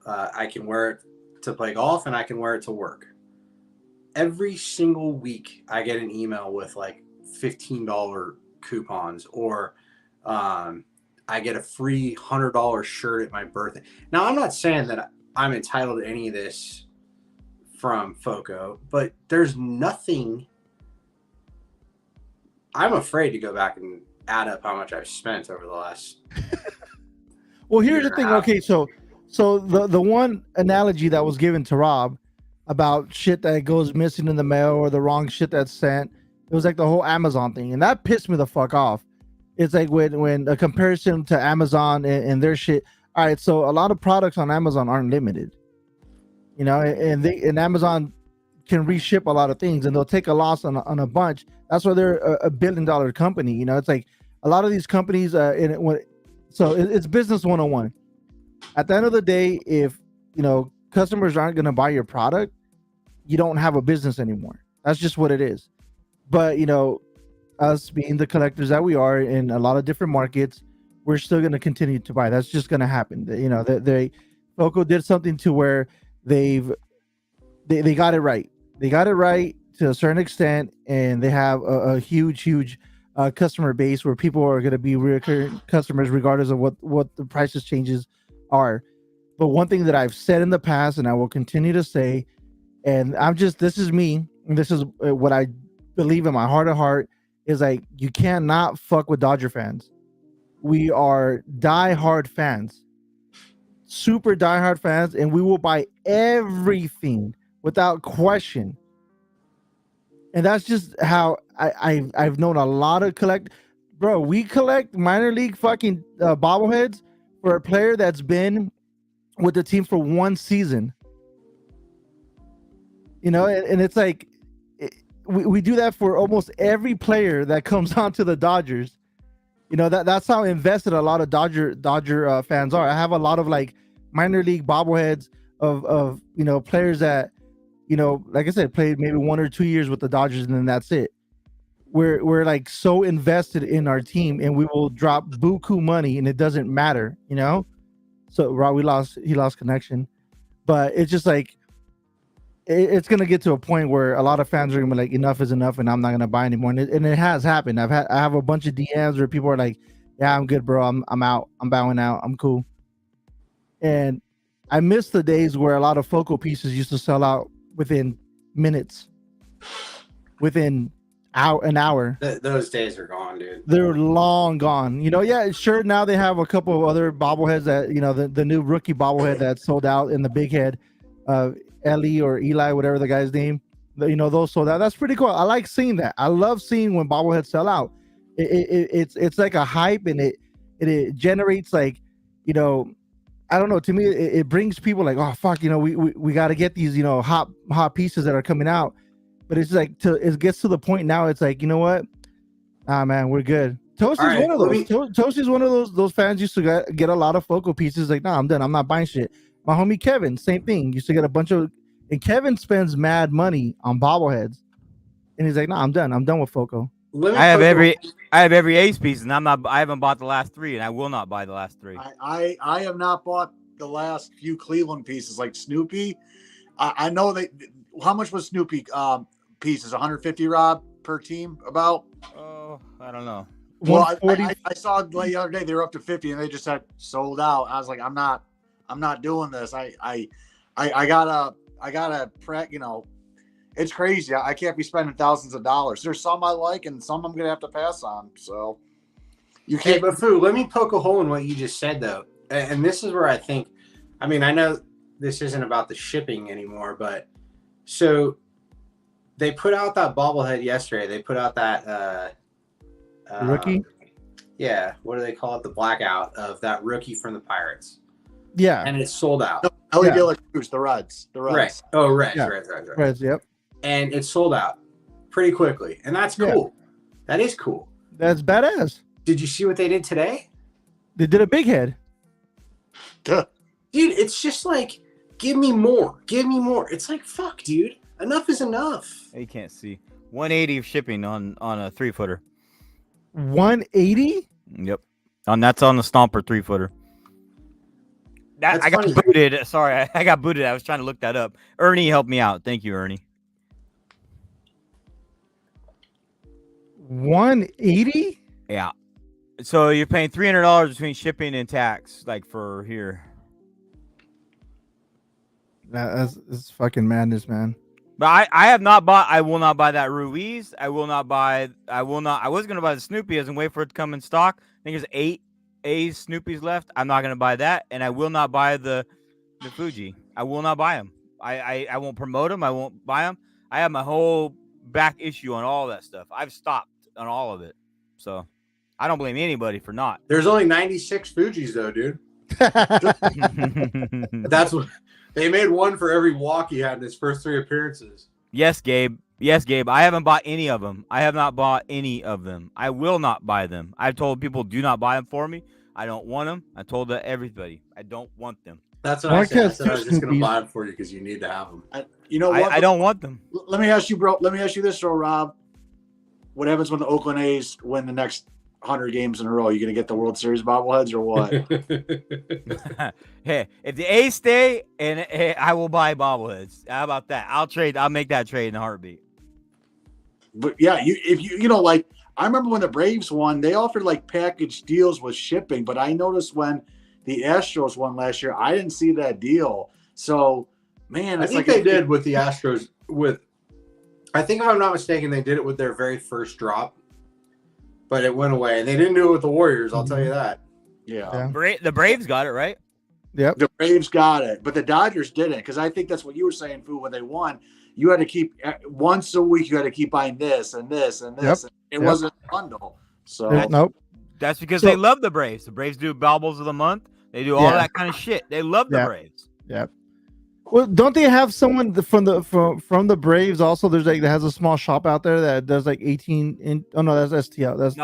I can wear it to play golf and I can wear it to work. Every single week, I get an email with like $15 coupons, or I get a free $100 shirt at my birthday. Now, I'm not saying that I'm entitled to any of this from Foco, but there's nothing. I'm afraid to go back and add up how much I've spent over the last. Well, here's the thing. Okay, so the one analogy that was given to Rob about shit that goes missing in the mail or the wrong shit that's sent, it was like the whole Amazon thing, and that pissed me the fuck off. It's like when a comparison to Amazon and their shit. All right, so a lot of products on Amazon aren't limited, you know, and Amazon can reship a lot of things, and they'll take a loss on a bunch. That's why they're a $1 billion company. You know, it's like a lot of these companies. It's business 101. At the end of the day, if you know customers aren't going to buy your product, you don't have a business anymore. That's just what it is. But you know, us being the collectors that we are in a lot of different markets, we're still going to continue to buy. That's just going to happen. You know, Foco did something to where they got it right. They got it right to a certain extent, and they have a huge customer base where people are going to be recurring customers regardless of what the prices changes are. But one thing that I've said in the past, and I will continue to say, and this is me, and this is what I believe in my heart of heart, is like, you cannot fuck with Dodger fans. We are diehard fans, super diehard fans, and we will buy everything without question. And that's just how I've known a lot of bro. We collect minor league fucking bobbleheads for a player that's been with the team for one season. You know, and it's like we do that for almost every player that comes onto the Dodgers. You know, that's how invested a lot of Dodger fans are. I have a lot of like minor league bobbleheads of you know players that, you know, like I said, played maybe 1 or 2 years with the Dodgers, and then that's it. We're like so invested in our team, and we will drop buku money, and it doesn't matter, you know. So Rob, he lost connection, but it's just like it's gonna get to a point where a lot of fans are gonna be like, enough is enough, and I'm not gonna buy anymore. And it has happened. I have a bunch of DMs where people are like, yeah, I'm good, bro. I'm out. I'm bowing out. I'm cool. And I miss the days where a lot of Foco pieces used to sell out within minutes, within an hour. Those days are gone, dude. They're long gone. You know, yeah, sure. Now they have a couple of other bobbleheads that, you know, the new rookie bobblehead that sold out in the big head, Ellie or Eli, whatever the guy's name. You know, those sold out. That's pretty cool. I like seeing that. I love seeing when bobbleheads sell out. It's like a hype, and it generates like, you know, I don't know. To me, it brings people like, oh fuck, you know, we got to get these, you know, hot pieces that are coming out. But it's like it gets to the point now. It's like, you know what? Man, we're good. Toasty's one of those. Toasty's one of those fans used to get a lot of Foco pieces. Like, nah, I'm done. I'm not buying shit. My homie Kevin, same thing. Used to get a bunch of, and Kevin spends mad money on bobbleheads, and he's like, nah, I'm done. I'm done with Foco. I have every ace piece, and I haven't bought the last 3, and I will not buy the last 3. I have not bought the last few Cleveland pieces like Snoopy. I know how much was Snoopy pieces? 150, Rob, per team about? Oh, I don't know. Well, I saw the other day they were up to 50 and they just had sold out. I was like, I'm not doing this. I gotta you know, it's crazy. I can't be spending thousands of dollars. There's some I like and some I'm gonna have to pass on. So you can't. Hey, but Fu, let me poke a hole in what you just said though. And this is where I think, I mean, I know this isn't about the shipping anymore, but so they put out that bobblehead yesterday. They put out that rookie. Yeah, what do they call it? The blackout of that rookie from the Pirates. Yeah. And it's sold out. Ellie Yeah. De La Cruz, the Reds. Right. Oh, Reds, Yeah. Reds. Reds, yep. And it's sold out pretty quickly. And that's Yeah. cool. That is cool. That's badass. Did you see what they did today? They did a big head. Dude, it's just like, give me more. Give me more. It's like, fuck, dude. Enough is enough. You can't see 180 of shipping on a 3-footer. 180? Yep. That's on the Stomper 3-footer. That's I got funny. booted. Sorry, I got booted. I was trying to look that up. Ernie helped me out. Thank you, Ernie. 180? Yeah. So you're paying $300 between shipping and tax, like for here. That's fucking madness, man. But I have not bought. I will not buy that Ruiz. I will not buy. I was gonna buy the Snoopy and wait for it to come in stock. I think there's 8 A's Snoopys left. I'm not gonna buy that, and I will not buy the Fuji. I will not buy them. I won't promote them. I won't buy them. I have my whole back issue on all that stuff. I've stopped on all of it. So I don't blame anybody for not. There's only 96 Fujis, though, dude. That's what they made, one for every walk he had in his first 3 appearances. Yes, Gabe. Yes, Gabe. I haven't bought any of them. I have not bought any of them. I will not buy them. I've told people, do not buy them for me. I don't want them. I told everybody, I don't want them. That's what I said. I said I was just going to buy them for you because you need to have them. You know what? I don't want them. Let me ask you, bro. Let me ask you this, though, Rob. What happens when the Oakland A's win the next 100 games in a row? You going to get the World Series bobbleheads or what? Hey, if the A's stay, I will buy bobbleheads. How about that? I'll make that trade in a heartbeat. But yeah, if you know, like I remember when the Braves won, they offered like package deals with shipping. But I noticed when the Astros won last year, I didn't see that deal. So, man, I it's think like they did with the Astros. I think if I'm not mistaken, they did it with their very first drop, but it went away. And they didn't do it with the Warriors. I'll tell you that. Yeah. The Braves got it right. Yep. The Braves got it, but the Dodgers didn't, because I think that's what you were saying, Fu, when they won. You had to keep once a week. You had to keep buying this and this and this. Yep. It wasn't a bundle. So Nope. That's because they love the Braves. The Braves do Bobbles of the month. They do all that kind of shit. They love the Braves. Yeah. Well, don't they have someone from the Braves also? There's like that has a small shop out there that does like 18. Oh no, that's STL. That's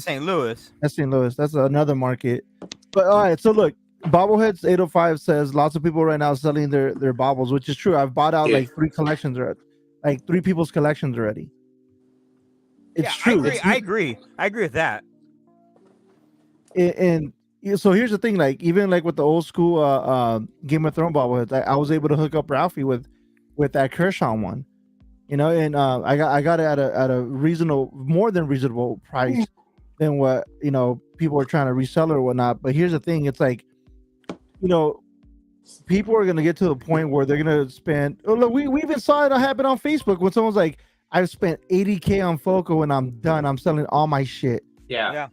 St. Louis. That's St. Louis. That's another market. But all right, so look, Bobbleheads 805 says lots of people right now selling their bobbles, which is true. I've bought out like 3 collections already, like 3 people's collections already. It's true. I agree with that. And so here's the thing, like even like with the old school Game of Thrones bobbleheads, I was able to hook up Ralphie with that Kershaw one, you know, and I got it at a reasonable, more than reasonable price than what, you know, people are trying to resell or whatnot. But here's the thing, it's like, you know, people are gonna get to the point where they're gonna spend. Oh, look, we even saw it happen on Facebook when someone's like, I've spent $80K on Foco and I'm done. I'm selling all my shit. Yeah.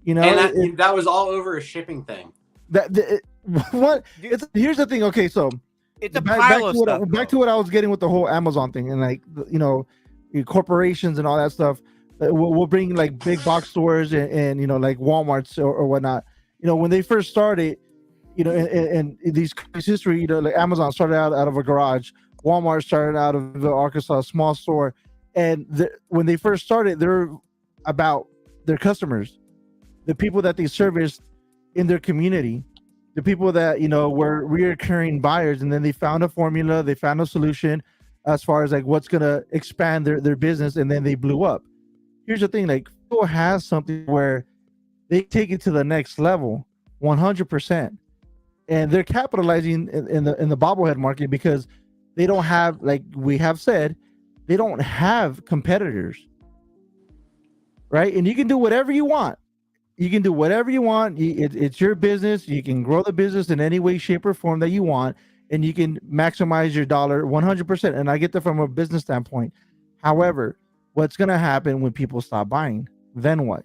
You know, And that was all over a shipping thing. What? Here's the thing. Okay, so it's a pile of stuff. Back to what I was getting with the whole Amazon thing and like, you know, corporations and all that stuff. We'll bring like big box stores and you know, like Walmart's or whatnot. You know, when they first started, you know, and these history, you know, like Amazon started out of a garage, Walmart started out of the Arkansas small store, and when they first started, they're about their customers, the people that they serviced in their community, the people that, you know, were reoccurring buyers, and then they found a formula, they found a solution as far as like what's gonna expand their business, and then they blew up. Here's the thing, like people has something where they take it to the next level, 100%. And they're capitalizing in the bobblehead market because they don't have, like we have said, they don't have competitors, right? And you can do whatever you want. You can do whatever you want. It's your business. You can grow the business in any way, shape, or form that you want, and you can maximize your dollar 100%. And I get that from a business standpoint. However, what's gonna happen when people stop buying? Then what?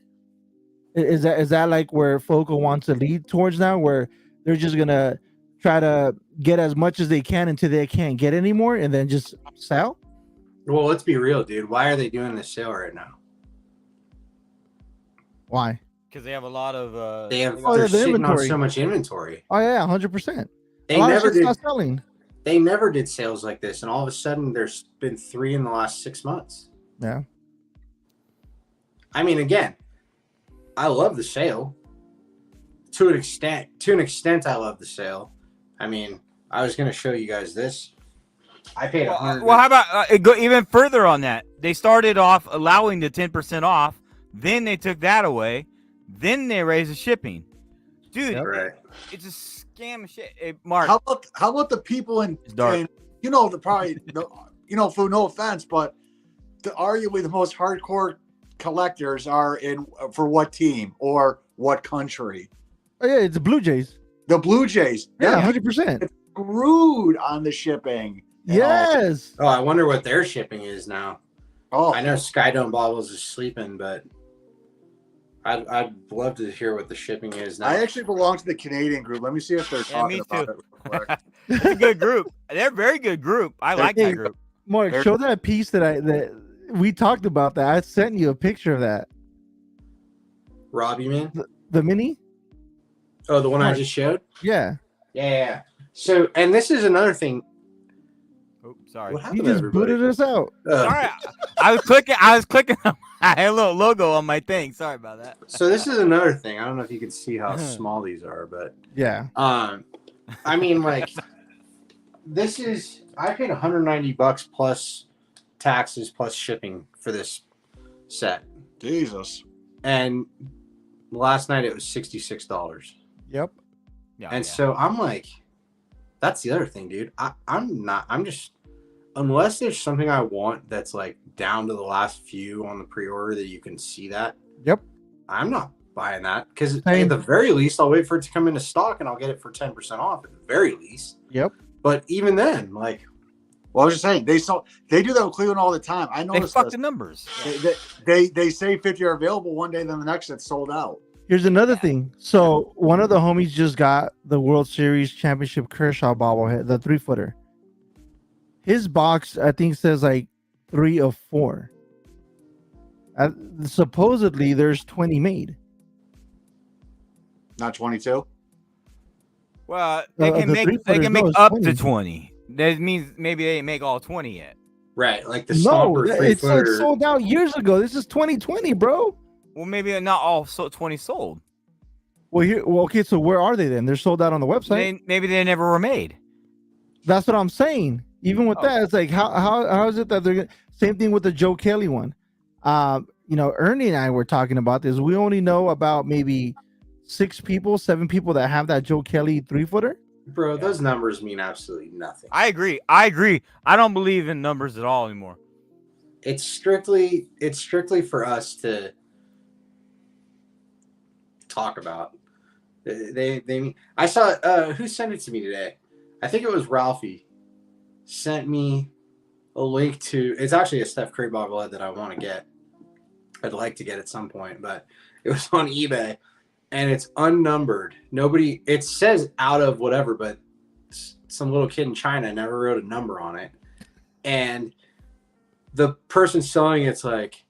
Is that like where Foco wants to lead towards now, where they're just gonna try to get as much as they can until they can't get anymore and then just sell? Well, let's be real, dude. Why are they doing this sale right now? Why? Because they have a lot of. They have Oh, they're yeah, the sitting inventory. on so much inventory. Oh yeah, 100%. They A lot of never shit's did. not selling. They never did sales like this, and all of a sudden, there's been 3 in the last 6 months. Yeah. I mean, again, I love the sale. To an extent, I love the sale. I mean, I was going to show you guys this. I paid $100. Well, how about go even further on that? They started off allowing the 10% off, then they took that away, then they raised the shipping. Dude, Right. it's a scam of shit. Hey, Mark, How about the people in, It's dark. for no offense, but arguably the most hardcore collectors are in for what team or what country? Oh yeah, it's the Blue Jays. The Blue Jays. Yeah, They're 100%. screwed on the shipping. and all. Yes. Oh, I wonder what their shipping is now. Oh, I know Skydome Bobbles is sleeping, but I'd love to hear what the shipping is now. I actually belong to the Canadian group. Let me see if they're talking me about too. it real quick. it's a good group. They're a very good group. I like Hey, that group. Mark, They're- show that piece that we talked about. That I sent you a picture of that. Rob, you mean? The mini. Oh, the one I Mark. just showed? Yeah. Yeah. So, and this is another thing. Oh, sorry. What He happened to just everybody? booted us out. Sorry, I was clicking. I had a little logo on my thing. Sorry about that. So this is another thing. I don't know if you can see how small these are, but Yeah. I mean, like, this is I paid $190 plus taxes plus shipping for this set, Jesus. and last night it was $66. Yep. Yeah, And yeah. so I'm like, that's the other thing, dude. I'm just, unless there's something I want that's like down to the last few on the pre-order that you can see that. Yep. I'm not buying that because at Same. the very least, I'll wait for it to come into stock and I'll get it for 10% off at the very least. Yep. But even then, like, Well, I was just saying they do that with Cleveland all the time. I They noticed fuck this. the numbers. They say 50 are available one day, then the next it's sold out. Here's another thing. So one of the homies just got the World Series Championship Kershaw bobblehead, the 3-footer. His box, I think, says like 3 of 4. Supposedly, there's 20 made. Not 22. Well, they can the make three-footers, no, it's up 20. to 20. That means maybe they didn't make all 20 yet. right, like the No, Stomper it's like 3-footer. sold out years ago. This is 2020, bro. Well, maybe not all 20 sold. Well, okay. So where are they then? They're sold out on the website. Maybe they never were made. That's what I'm saying. Even with Oh. that, it's like how is it that they're same thing with the Joe Kelly one? Ernie and I were talking about this. We only know about maybe 7 people that have that Joe Kelly 3-footer. Bro, those numbers mean absolutely nothing. I agree. I don't believe in numbers at all anymore. It's strictly for us to talk about. I saw who sent it to me today? I think it was Ralphie. Sent me a link to. It's actually a Steph Curry bobblehead that I want to get. I'd like to get at some point, but it was on eBay, and it's unnumbered. Nobody. It says out of whatever, but some little kid in China never wrote a number on it, and the person selling it's like.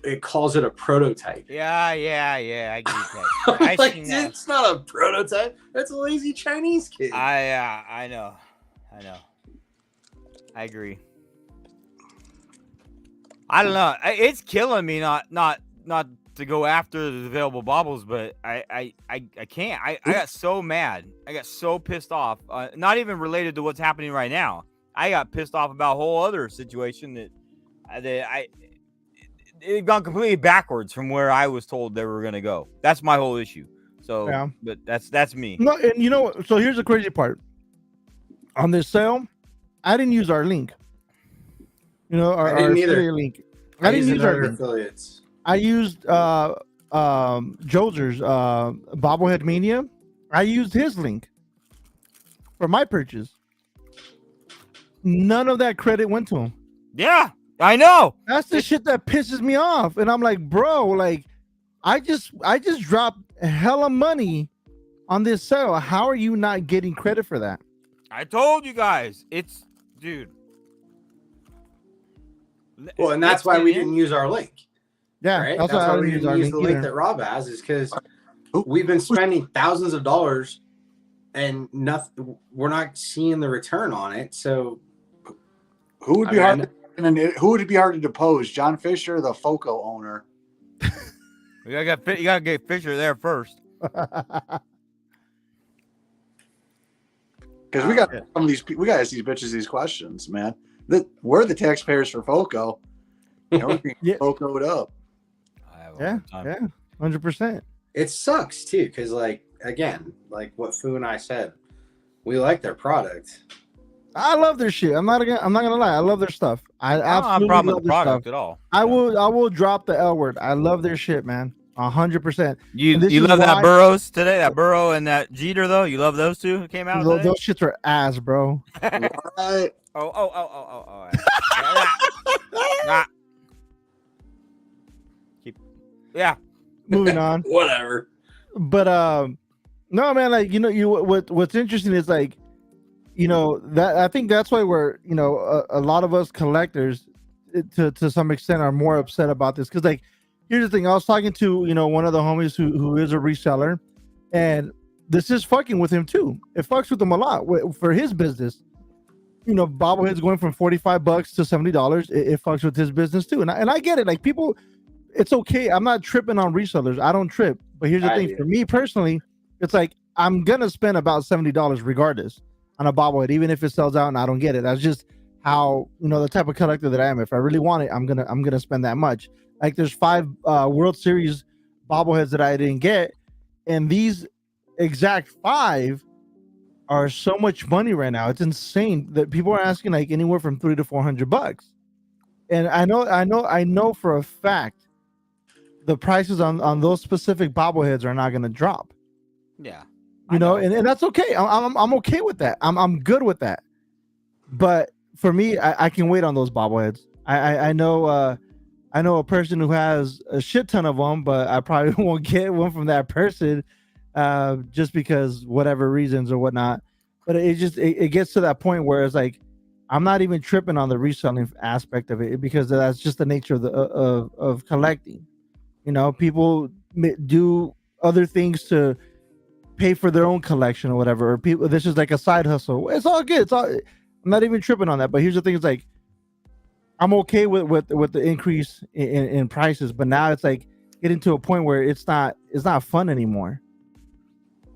It calls it a prototype. Yeah. I get that. I'm like, seen that. it's not a prototype. That's a lazy Chinese kid. I know. I agree. I don't know. It's killing me not to go after the available bobbles, but I can't. I got so mad. I got so pissed off. Not even related to what's happening right now. I got pissed off about a whole other situation that it gone completely backwards from where I was told they were gonna go. That's my whole issue. So, Yeah. but that's me. No, and so here's the crazy part. On this sale, I didn't use our link. Our I didn't either. affiliate link. I didn't use our other link. affiliates. I used Jozer's Bobblehead Mania. I used his link for my purchase. None of that credit went to him. Yeah, I know. That's the shit that pisses me off. And I'm like, bro, like I just dropped hella money on this sale. How are you not getting credit for that? I told you guys. It's dude. Well, and that's Let's why get we in. didn't use our link. Yeah, right? that's That's why I why we didn't use didn't our use link the link either. that Rob has, is because Who- we've been spending thousands of dollars and nothing. We're not seeing the return on it. So Who would I be mean, hard? Who would it be hard to depose? John Fisher, or the FOCO owner? You gotta get Fisher there first. Because we got some of these. We got to ask these bitches these questions, man. We're the taxpayers for FOCO. Everything Yeah. FOCO'd up. I have a Yeah, hard time. yeah, 100%. it sucks too, because like again, like what Fu and I said, we like their product. I love their shit. I'm not gonna lie. I love their stuff. I I don't have a absolutely problem love with the their product stuff. at all. I will drop the L word. I love their shit, man. 100%. You And this you is love why- that Burrows today? That Burrow and that Jeter though? You love those two who came out Those, today? those shits are ass, bro. Right. Oh. Nah. Yeah. Moving on. Whatever. But no, man, like what's interesting is like, that I think that's why we're a lot of us collectors to some extent are more upset about this, because like here's the thing. I was talking to one of the homies who is a reseller, and this is fucking with him too. It fucks with him a lot for his business. Bobbleheads going from $45 to $70. It fucks with his business too, and I get it. Like people, it's okay. I'm not tripping on resellers. I don't trip. But here's the thing. For me personally, it's like I'm gonna spend about $70 regardless on a bobblehead, even if it sells out and I don't get it. That's just how the type of collector that I am. If I really want it, I'm gonna spend that much. Like there's 5 World Series bobbleheads that I didn't get, and these exact 5 are so much money right now. It's insane that people are asking like anywhere from $300 to $400. And I know for a fact the prices on those specific bobbleheads are not going to drop. Yeah. And that's okay. I'm okay with that. I'm good with that. But for me, I can wait on those bobbleheads. I know a person who has a shit ton of them, but I probably won't get one from that person just because whatever reasons or whatnot. But it gets to that point where it's like I'm not even tripping on the reselling aspect of it, because that's just the nature of collecting. People do other things to pay for their own collection or whatever. Or people, this is like a side hustle. It's all good. I'm not even tripping on that. But here's the thing: it's like I'm okay with the increase in prices, but now it's like getting to a point where it's not fun anymore.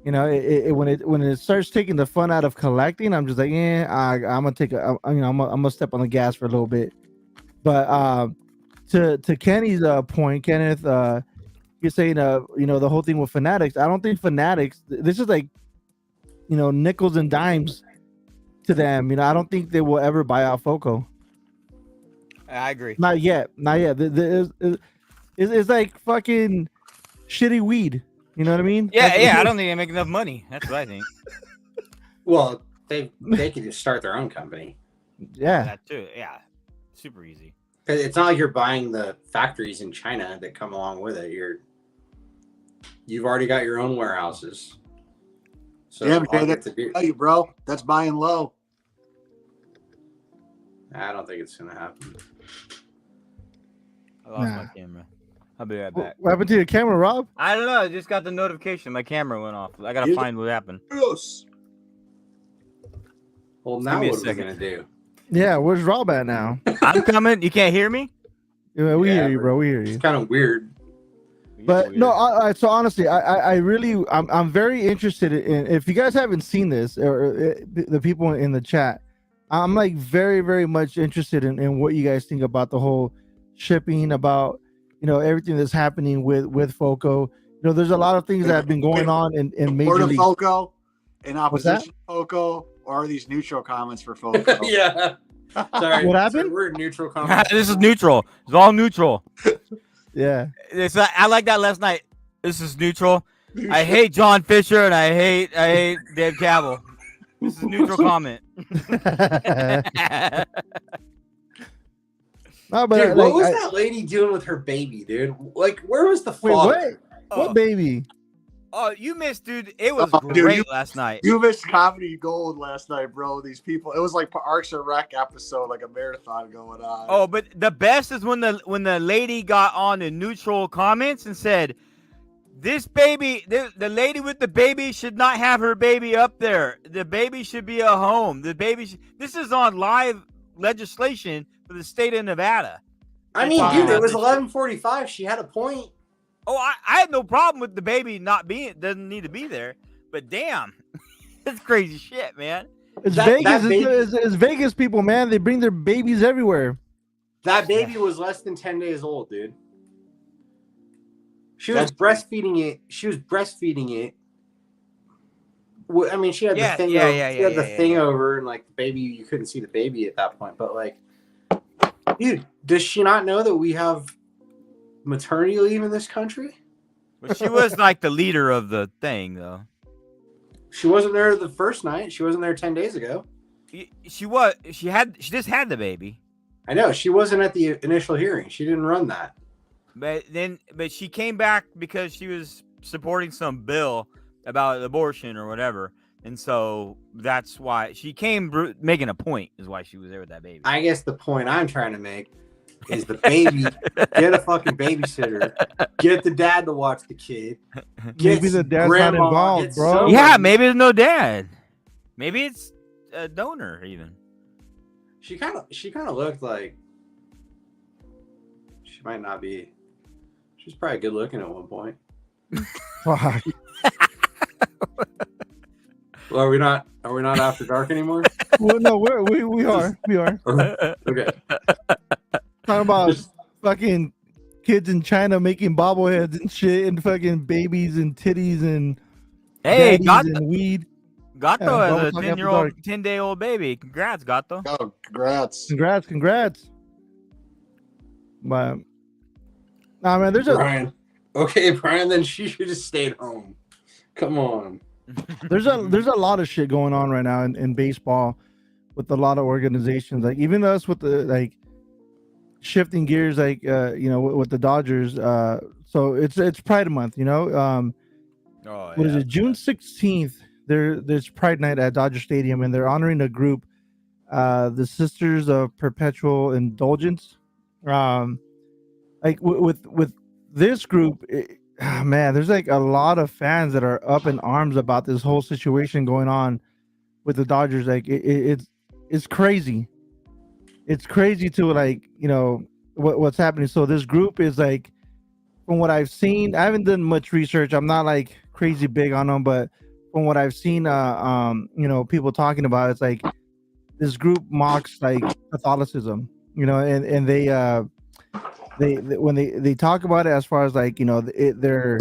When it starts taking the fun out of collecting, I'm just like, I'm gonna take I'm gonna step on the gas for a little bit. But to Kenny's point, Kenneth, you're saying the whole thing with Fanatics. I don't think Fanatics. This is like nickels and dimes to them. I don't think they will ever buy out FOCO. I agree. Not yet. It's like fucking shitty weed. You know what I mean? Yeah. I don't think they make enough money. That's what I think. Well, they could just start their own company. Yeah. That too. Yeah. Super easy. It's not like you're buying the factories in China that come along with it. You've already got your own warehouses. So Yeah, all you man, have to do- Tell you, bro, that's buying low. I don't think it's gonna happen. I lost my camera. I'll be right back. What happened to your camera, Rob? I don't know. I just got the notification. My camera went off. I gotta find what happened. Yes. Well, Just now give me a what are we second. gonna do? Yeah, where's Rob at now? I'm coming. You can't hear me? Yeah, we Yeah, hear you, bro. We hear you. It's kind of weird. But no, so honestly, I really, I'm very interested in, if you guys haven't seen this, or the people in the chat, I'm like very, very much interested in what you guys think about the whole shipping, about everything that's happening with FOCO. There's a lot of things that have been going on in Major Word of League. FOCO in What's that? opposition to FOCO, or are these neutral comments for FOCO? Yeah. Sorry. What happened? We're neutral comments. This is neutral. It's all neutral. Yeah. I like that last night. This is neutral. I hate John Fisher and I hate Dave Cavill. This is neutral comment. No, but Dude, what was that lady doing with her baby, dude? Like, where was the Wait, father? what? What baby? Oh, you missed, dude. It was Oh, dude, great last night. You missed comedy gold last night, bro. These people, it was like Parks and Rec episode, like a marathon going on. Oh, but the best is when the lady got on the neutral comments and said, "This baby, the lady with the baby should not have her baby up there. The baby should be at home. The baby. This is on live legislation for the state of Nevada." I mean, talking dude, it about was this 11:45. She had a point. Oh, I had no problem with the baby not being. Doesn't need to be there. But damn, that's crazy shit, man. It's That Vegas. baby- It's Vegas people, man. They bring their babies everywhere. That baby was less than 10 days old, dude. She was breastfeeding it. I mean, she had the thing. She had the thing over, and like the baby, you couldn't see the baby at that point. But like, dude, does she not know that we have maternity leave in this country? But she was like the leader of the thing, though. She wasn't there the first night. She wasn't there 10 days ago. She was. She just had the baby. I know. She wasn't at the initial hearing. She didn't run that. But she came back because she was supporting some bill about abortion or whatever, and so that's why she came making a point. Is why she was there with that baby. I guess the point I'm trying to make is the baby. Get a fucking babysitter. Get the dad to watch the kid. Maybe the dad's not involved, bro. Yeah, maybe there's no dad. Maybe it's a donor even. She kind of looked like she might not be. She's probably good looking at one point. Fuck. Well, are we not after dark anymore? Well, no, we are. Okay. Talking about fucking kids in China making bobbleheads and shit, and fucking babies and titties and Hey, and weed. Gato Yeah, has a Bubble Talk After 10-year-old, Dark. 10-day-old baby. Congrats, Gato. Oh, congrats. Congrats. But nah, man, there's Brian. Okay, Brian. Then she should have stayed home. Come on. there's a lot of shit going on right now in baseball with a lot of organizations. Like even us with the like shifting gears, like with the Dodgers. So it's Pride Month, What is it? June 16th. There's Pride Night at Dodger Stadium, and they're honoring a group, the Sisters of Perpetual Indulgence. Like with this group, man, there's like a lot of fans that are up in arms about this whole situation going on with the Dodgers. Like it's crazy. It's crazy to like what's happening. So this group is like, from what I've seen, I haven't done much research. I'm not like crazy big on them, but from what I've seen, people talking about, it's like this group mocks like Catholicism, and they when they talk about it as far as like they're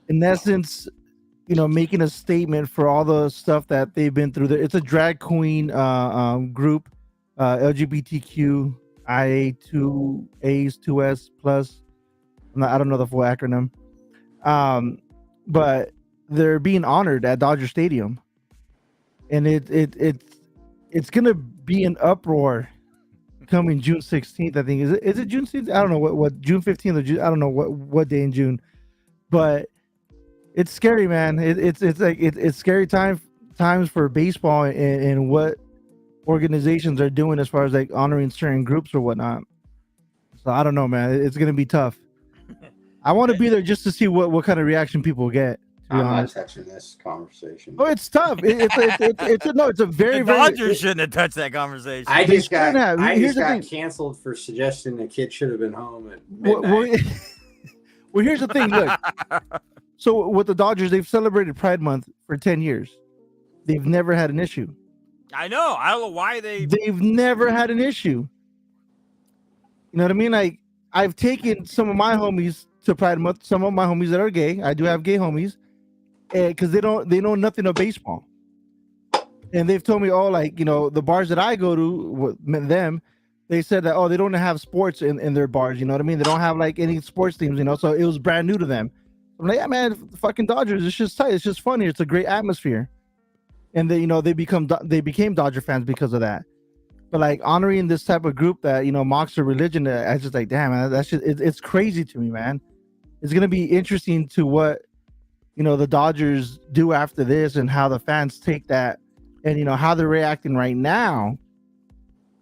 in essence making a statement for all the stuff that they've been through. It's a drag queen group, LGBTQ IA2As 2S plus. I don't know the full acronym, but they're being honored at Dodger Stadium, and it's gonna be an uproar coming June 16th. I think is it June 16th? I don't know what June 15th or June, I don't know what day in June, but it's scary, man. It's like it's scary times for baseball and what organizations are doing as far as like honoring certain groups or whatnot. So I don't know, man. It's gonna be tough. I want to be there just to see what kind of reaction people get. I'm not touching this conversation. Oh, it's tough. It's a very the Dodgers shouldn't have touched that conversation. I just got Here's the thing. canceled for suggesting the kid should have been home at Well, midnight. well, here's the thing. Look, so with the Dodgers, they've celebrated Pride Month for 10 years. They've never had an issue. I know. I don't know why They've never had an issue. You know what I mean? Like I've taken some of my homies to Pride Month. Some of my homies that are gay. I do have gay homies. Because they know nothing of baseball, and they've told me, the bars that I go to, them, they said that they don't have sports in their bars. You know what I mean? They don't have like any sports teams. So it was brand new to them. I'm like, yeah, man, fucking Dodgers. It's just tight. It's just funny. It's a great atmosphere, and they became Dodger fans because of that. But like honoring this type of group that mocks their religion, I just like, damn, man, that's just it's crazy to me, man. It's gonna be interesting to what the Dodgers do after this, and how the fans take that, and how they're reacting right now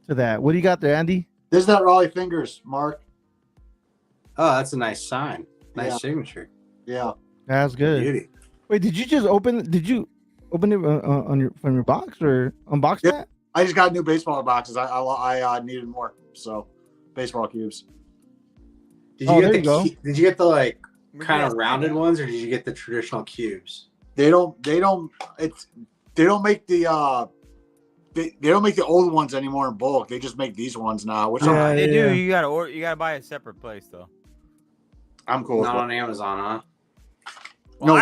to that. What do you got there, Andy? There's that Raleigh fingers, Mark. Oh, that's a nice sign. Nice signature. Yeah. That's good. Beauty. Wait, did you open it from your box or unbox that? I just got new baseball boxes. I needed more, so baseball cubes. Did you there you go. Did you get the like kind of rounded ones, or did you get the traditional cubes? They don't make the they don't make the old ones anymore in bulk. They just make these ones now, which They do. You gotta buy a separate place though. I'm cool. Not on Amazon, huh? No,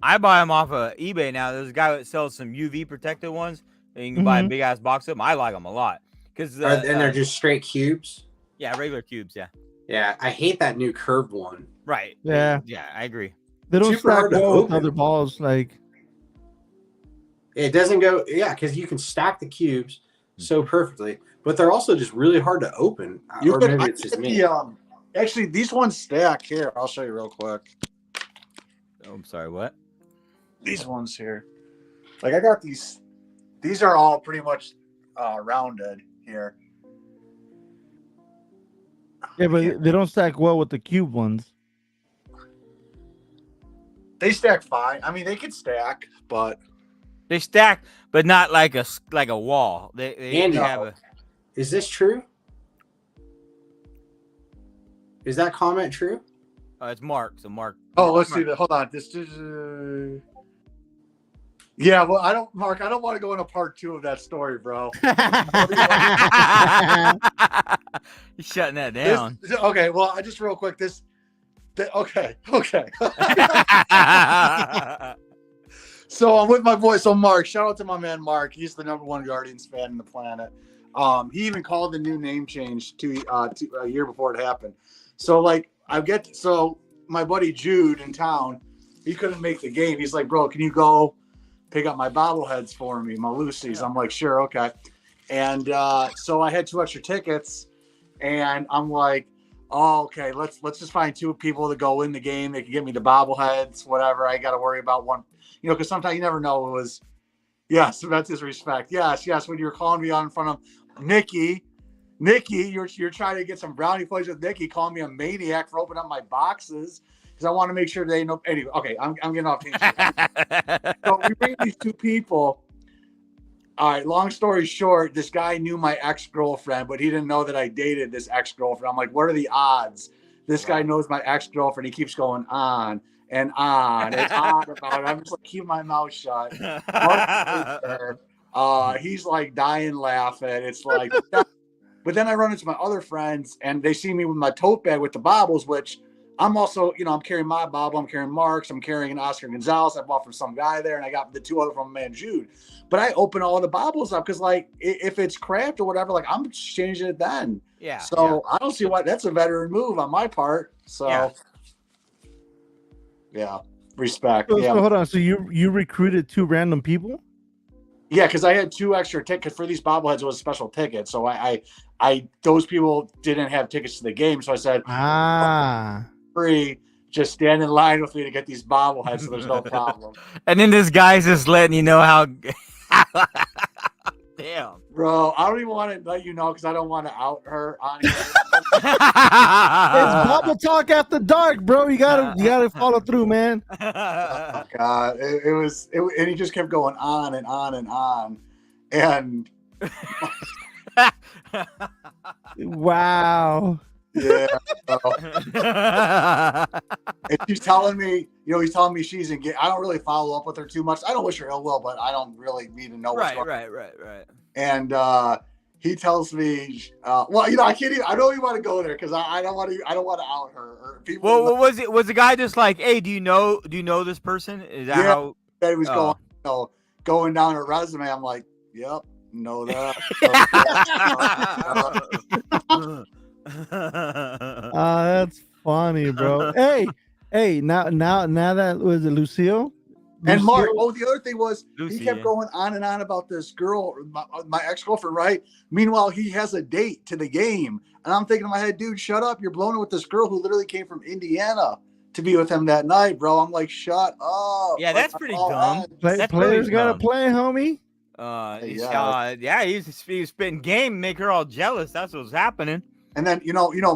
I buy them off of eBay now. There's a guy that sells some UV protected ones, and you can buy a big ass box of them. I like them a lot because and they're just straight cubes. Yeah, regular cubes. Yeah. Yeah, I hate that new curved one. Right. Yeah. Yeah, I agree. They don't Super stack hard to well with open. other balls. Like, It doesn't go, because you can stack the cubes so perfectly, but they're also just really hard to open. Or maybe it's just me. Actually, these ones stack here. I'll show you real quick. Oh, I'm sorry. What? These ones here. Like I got these. These are all pretty much rounded here. yeah, but they don't stack well with the cube ones. They stack fine. I mean, they can stack, but They stack, but not like a wall. They Andy, have a. Is this true? Is that comment true? It's Mark. So Mark. oh, let's see that. Hold on. This is. Yeah, well, I don't want to go into part 2 of that story, bro. He's shutting that down. Okay, well, I just real quick. Okay. So I'm with my boy. So Mark, shout out to my man Mark. He's the #1 Guardians fan in the planet. He even called the new name change a year before it happened. So like so my buddy Jude in town, he couldn't make the game. He's like, bro, can you go pick up my bobbleheads for me, my Lucy's? I'm like, sure, okay. And so I had 2 extra tickets, and I'm like, oh, okay, let's just find 2 people to go in the game. They can get me the bobbleheads, whatever. I got to worry about one, because sometimes you never know. It was, yes, that's his respect. Yes. When you were calling me on in front of Nikki, you're trying to get some brownie points with Nikki, calling me a maniac for opening up my boxes because I want to make sure they know. Anyway, okay, I'm getting off. So we bring these 2 people. All right, long story short, this guy knew my ex-girlfriend, but he didn't know that I dated this ex-girlfriend. I'm like, what are the odds? This guy knows my ex-girlfriend. He keeps going on and on and on about it. I'm just like, keep my mouth shut. He's like dying laughing. It's like, but then I run into my other friends and they see me with my tote bag with the bobbles, which I'm also, I'm carrying my bobble. I'm carrying Mark's. I'm carrying an Oscar Gonzalez I bought from some guy there. And I got the 2 other from my man Jude. But I open all the bobbles up because, like, if it's cracked or whatever, like, I'm changing it then. Yeah. So I don't see why that's a veteran move on my part. So, yeah, respect. So, yeah. so hold on. So you recruited 2 random people? Yeah, because I had 2 extra tickets for these bobbleheads. It was a special ticket, so I those people didn't have tickets to the game. So I said, free. Just stand in line with me to get these bobbleheads, so there's no problem. And then this guy's just letting you know how. Damn, bro, I don't even want to let you know because I don't want to out her on here. It's Bobble Talk after dark, bro. You gotta follow through, man. Oh, God, it was, and he just kept going on and on and on, and wow. Yeah. And she's telling me, he's telling me she's engaged. I don't really follow up with her too much. I don't wish her ill will, but I don't really need to know what's going on. Right. And he tells me, I can't even, I don't even want to go there because I don't want to out her. Or people. Well, was the guy just like, hey, do you know this person? Is that how? That he was going down her resume. I'm like, yep, know that. That's funny, bro. hey, now that was it Lucille? And Mark, the other thing was Lucy, he kept going on and on about this girl, my ex-girlfriend, right? Meanwhile, he has a date to the game. And I'm thinking in my head, dude, shut up. You're blowing it with this girl who literally came from Indiana to be with him that night, bro. I'm like, shut up. Yeah, that's pretty dumb. That's Players really gotta dumb. play, homie. Yeah, he was spitting game, make her all jealous. That's what's happening. And then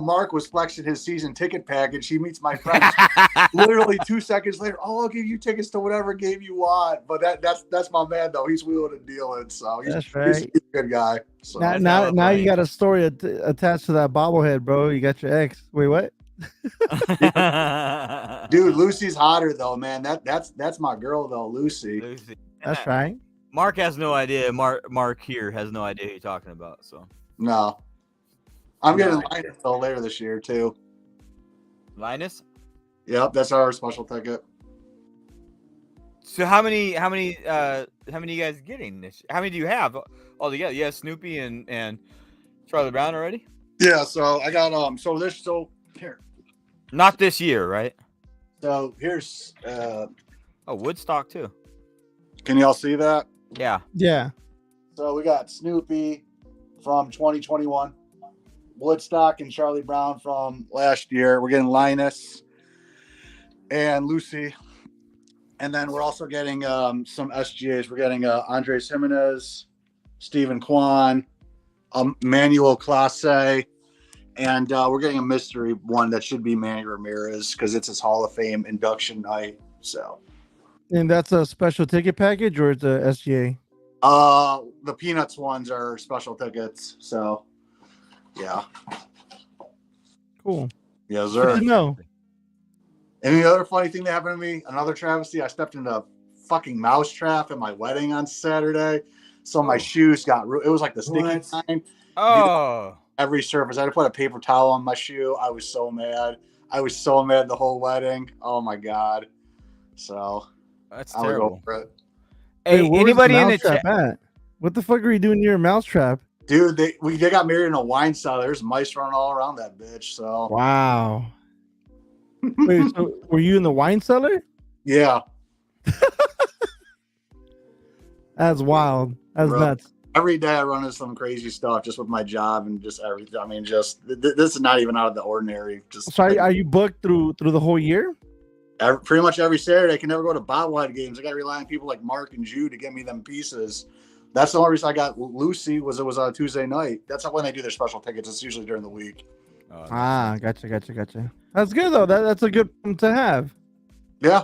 Mark was flexing his season ticket package. He meets my friends literally 2 seconds later. Oh, I'll give you tickets to whatever game you want. But that's my man though. He's wheeling and dealing. So he's a good guy. So Now you got a story attached to that bobblehead, bro. You got your ex. Wait, what? Dude, Lucy's hotter though, man. That's my girl though, Lucy. That's right. Mark has no idea. Mark here has no idea who you're talking about. So no. I'm getting Linus though later this year too. Linus? Yep, that's our special ticket. So how many you guys getting this? How many do you have all together? You have Snoopy and Charlie Brown already? Yeah, so I got here. Not this year, right? So here's Woodstock too. Can y'all see that? Yeah. Yeah. So we got Snoopy from 2021. Woodstock and Charlie Brown from last year. We're getting Linus and Lucy. And then we're also getting some SGAs. We're getting Andres Jimenez, Stephen Kwan, Manuel Clase, and we're getting a mystery one that should be Manny Ramirez because it's his Hall of Fame induction night. So, and that's a special ticket package or it's a SGA? The Peanuts ones are special tickets. So, yeah. Cool. Yes, sir. Good to know. And the other funny thing that happened to me, another travesty, I stepped in a fucking mouse trap at my wedding on Saturday. So my shoes got it was like the sticky kind. Oh. Every surface. I had to put a paper towel on my shoe. I was so mad. I was so mad the whole wedding. Oh my God. So that's I terrible. Was over it. Hey, anybody in the chat? What the fuck are you doing near a mousetrap? Dude, they got married in a wine cellar. There's mice running all around that bitch. So wow. Wait, so were you in the wine cellar? Yeah. That's wild. That's nuts. Every day I run into some crazy stuff just with my job and just everything. I mean, just this is not even out of the ordinary. Just so are you booked through the whole year? Pretty much every Saturday. I can never go to bobblehead games. I got to rely on people like Mark and Jude to get me them pieces. That's the only reason I got Lucy it was on a Tuesday night. That's not when they do their special tickets. It's usually during the week. Gotcha. That's good though. That's a good one to have. Yeah.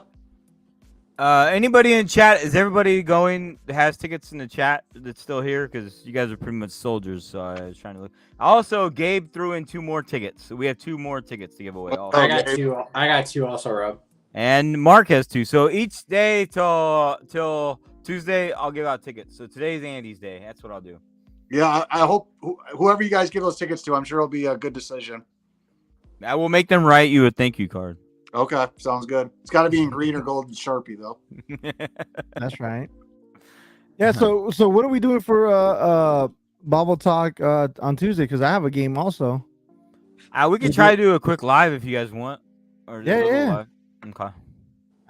Anybody in chat? Is everybody going that has tickets in the chat that's still here? Because you guys are pretty much soldiers. So I was trying to look. Also, Gabe threw in 2 more tickets. So we have 2 more tickets to give away. Also. I got two also, Rob. And Mark has 2. So each day till Tuesday, I'll give out tickets. So today's Andy's day. That's what I'll do. Yeah, I hope whoever you guys give those tickets to, I'm sure it'll be a good decision. I will make them write you a thank you card. Okay, sounds good. It's got to be in green or gold Sharpie though. That's right. Yeah. So what are we doing for Bobble Talk on Tuesday? Because I have a game also. We can try to do a quick live if you guys want. Or yeah. Live. Okay.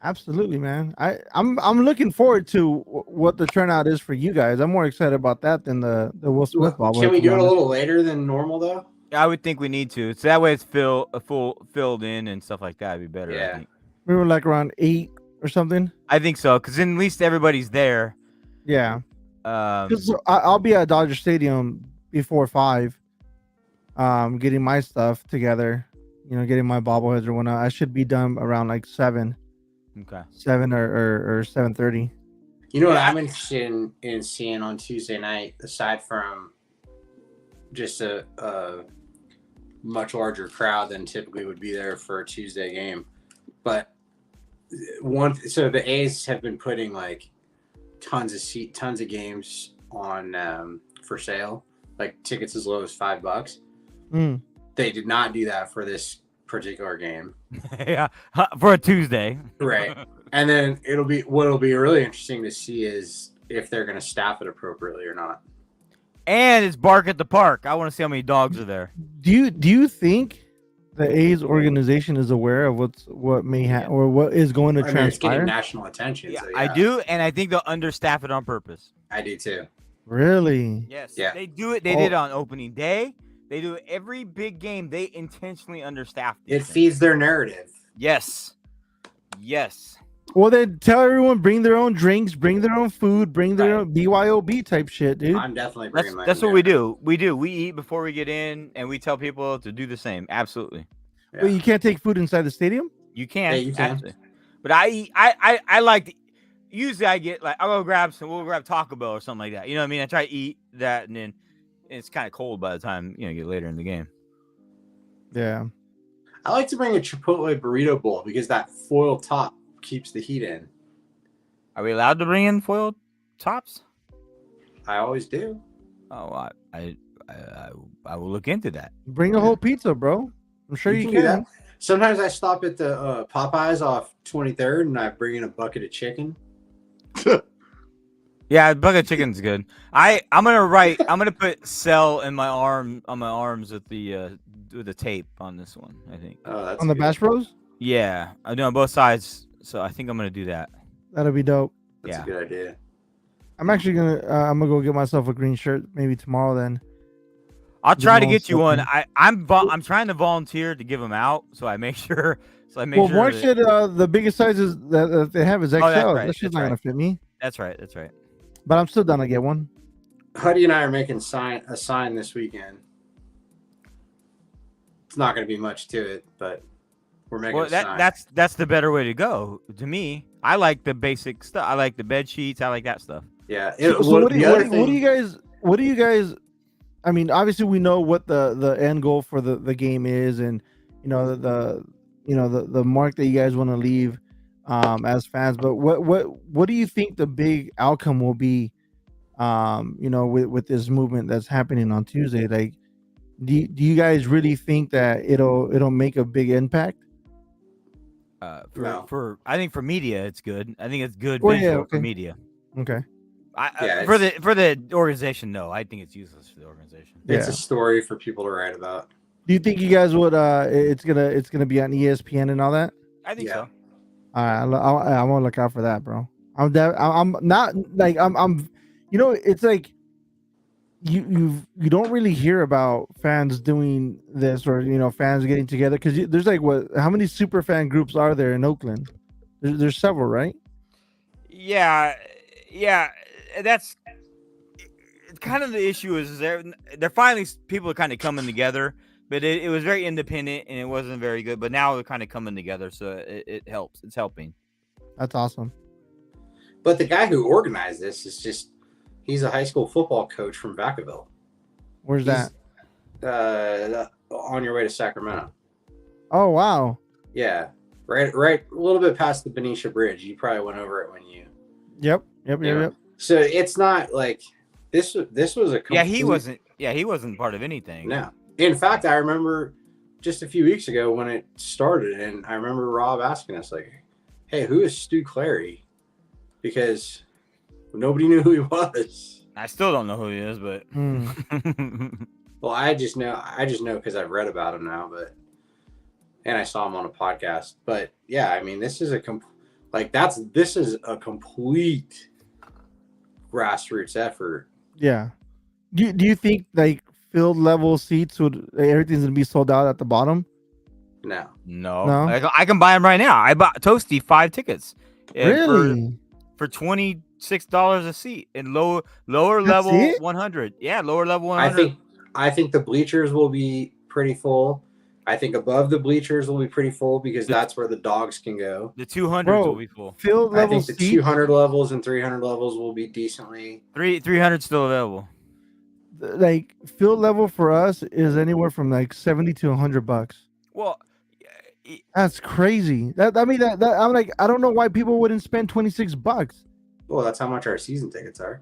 Absolutely, man. I'm looking forward to what the turnout is for you guys. I'm more excited about that than the Will Smith bobble. Can we do it a little later than normal though? I would think we need to. So that way it's filled in and stuff like that. It'd be better. Yeah. I think. We were like around 8 or something. I think so, because then at least everybody's there. Yeah. I'll be at Dodger Stadium before 5. Getting my stuff together. Getting my bobbleheads or whatnot. I should be done around like 7. Okay. 7 or 7:30. You know what I'm interested in seeing on Tuesday night, aside from just a much larger crowd than typically would be there for a Tuesday game. But so the A's have been putting like tons of games on for sale, like tickets as low as $5. They did not do that for this particular game. Yeah, for a Tuesday. Right. And then what'll be really interesting to see is if they're going to staff it appropriately or not. And it's Bark at the Park. I want to see how many dogs are there. Do you think the A's organization is aware of what may happen or what is going to transpire? It's getting national attention. Yeah, so I do, and I think they'll understaff it on purpose. I do too. Really? Yes. Yeah. They do it. They did it on opening day. They do it every big game. They intentionally understaff. It feeds their narrative. Yes. Yes. Well, then tell everyone bring their own drinks, bring their own food, bring their own BYOB type shit, dude. I'm definitely bringing my. That's what we do. We eat before we get in, and we tell people to do the same. Absolutely. Yeah. Wait, you can't take food inside the stadium? You can. Yeah, you can. Absolutely. But I eat. I like to. Usually, I get like I'll go grab some. We'll grab Taco Bell or something like that. You know what I mean? I try to eat that, and then it's kind of cold by the time you get later in the game. Yeah. I like to bring a Chipotle burrito bowl because that foil top keeps the heat in. Are we allowed to bring in foil tops? I always do. Oh, I will look into that. Bring a whole pizza, bro. I'm sure you do can. that. Sometimes I stop at the Popeyes off 23rd and I bring in a bucket of chicken. Yeah, bucket of chicken's good. I'm gonna put "sell" in my arms with the tape on this one. I think. Oh, that's On the good. Bash Bros? Yeah, I do on both sides. So I think I'm gonna do that. That'll be dope. That's Yeah. a good idea. I'm actually gonna go get myself a green shirt maybe tomorrow then. I'll try to all get you one. something. I'm trying to volunteer to give them out, so I make sure. Well, Mark said the biggest sizes that they have is XL. that's right, That shit's that's not right. gonna fit me. That's right. That's right. But I'm still down to get one. Huddy and I are making a sign this weekend. It's not going to be much to it, but we're making Well, a sign. that's the better way to go. To me, I like the basic stuff. I like the bed sheets. I like that stuff. Yeah. So what do you guys? I mean, obviously we know what the end goal for the game is, and the mark that you guys want to leave as fans. But what do you think the big outcome will be? With this movement that's happening on Tuesday, like, do you guys really think that it'll make a big impact? For I think for media, it's good. I think it's good Well, visual yeah, okay. for media. Okay. For the organization, no, I think it's useless for the organization. It's Yeah. a story for people to write about. Do you think you guys would? It's gonna be on ESPN and all that. I think so. I'm gonna look out for that, bro. I'm not like I'm. It's like you don't really hear about fans doing this or fans getting together because there's like how many super fan groups are there in Oakland? There's several, right? Yeah. That's kind of the issue. Is they're finally people are kind of coming together, but it was very independent and it wasn't very good. But now they're kind of coming together, so it helps. It's helping. That's awesome. But the guy who organized this he's a high school football coach from Vacaville. Where's that? On your way to Sacramento. Oh wow. Yeah. Right a little bit past the Benicia Bridge. You probably went over it when you. Yep. So it's not like this was a complete... He wasn't part of anything. No. In fact, I remember just a few weeks ago when it started, and I remember Rob asking us like, "Hey, who is Stu Clary?" Because nobody knew who he was. I still don't know who he is, but Well, I just know because I've read about him now, and I saw him on a podcast. But yeah, I mean, this is a complete grassroots effort. Yeah. Do you think like field level seats everything's gonna be sold out at the bottom? No. no. I can buy them right now. I bought Toasty 5 tickets. Really? For $26 a seat in lower level 100. Yeah, lower level 100. I think the bleachers will be pretty full. I think above the bleachers will be pretty full because that's where the dogs can go. The 200s will be full. Field I level think the seats, 200 levels and 300 levels will be decently. 300 still available. like field level for us is anywhere from like $70 to $100. Well, That's crazy. That I'm like, I don't know why people wouldn't spend $26. Well, that's how much our season tickets are.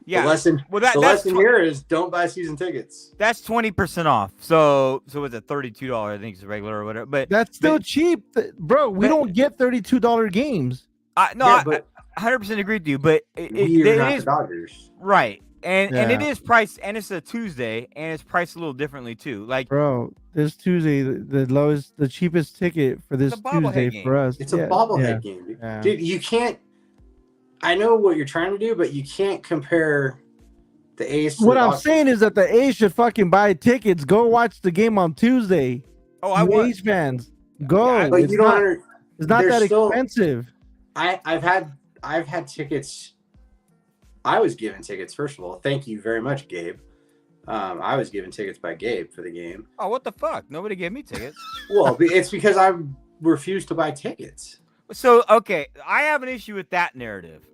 yeah. The lesson, Well, the lesson here is don't buy season tickets. That's 20% off. So it's a $32. I think it's regular or whatever. But That's still cheap, bro. We don't get $32 games. I 100% agree with you. But We are not is the Dodgers. right, and it Yeah. is priced, and it's a Tuesday, and it's priced a little differently too. Like Bro, this Tuesday, the cheapest ticket for this It's a bobblehead Tuesday game. for us. It's a bobblehead game, dude. Yeah. Dude, you can't. I know what you're trying to do, but you can't compare the A's. To What the I'm Dodgers. saying is that the A's should fucking buy tickets. Go watch the game on Tuesday. I You was. A's fans. Go. Yeah, But it's you don't. not, it's not there's that still- expensive. I've had tickets. I was given tickets. First of all, thank you very much, Gabe. I was given tickets by Gabe for the game. Oh, what the fuck? Nobody gave me tickets. Well, it's because I refused to buy tickets. So, okay, I have an issue with that narrative.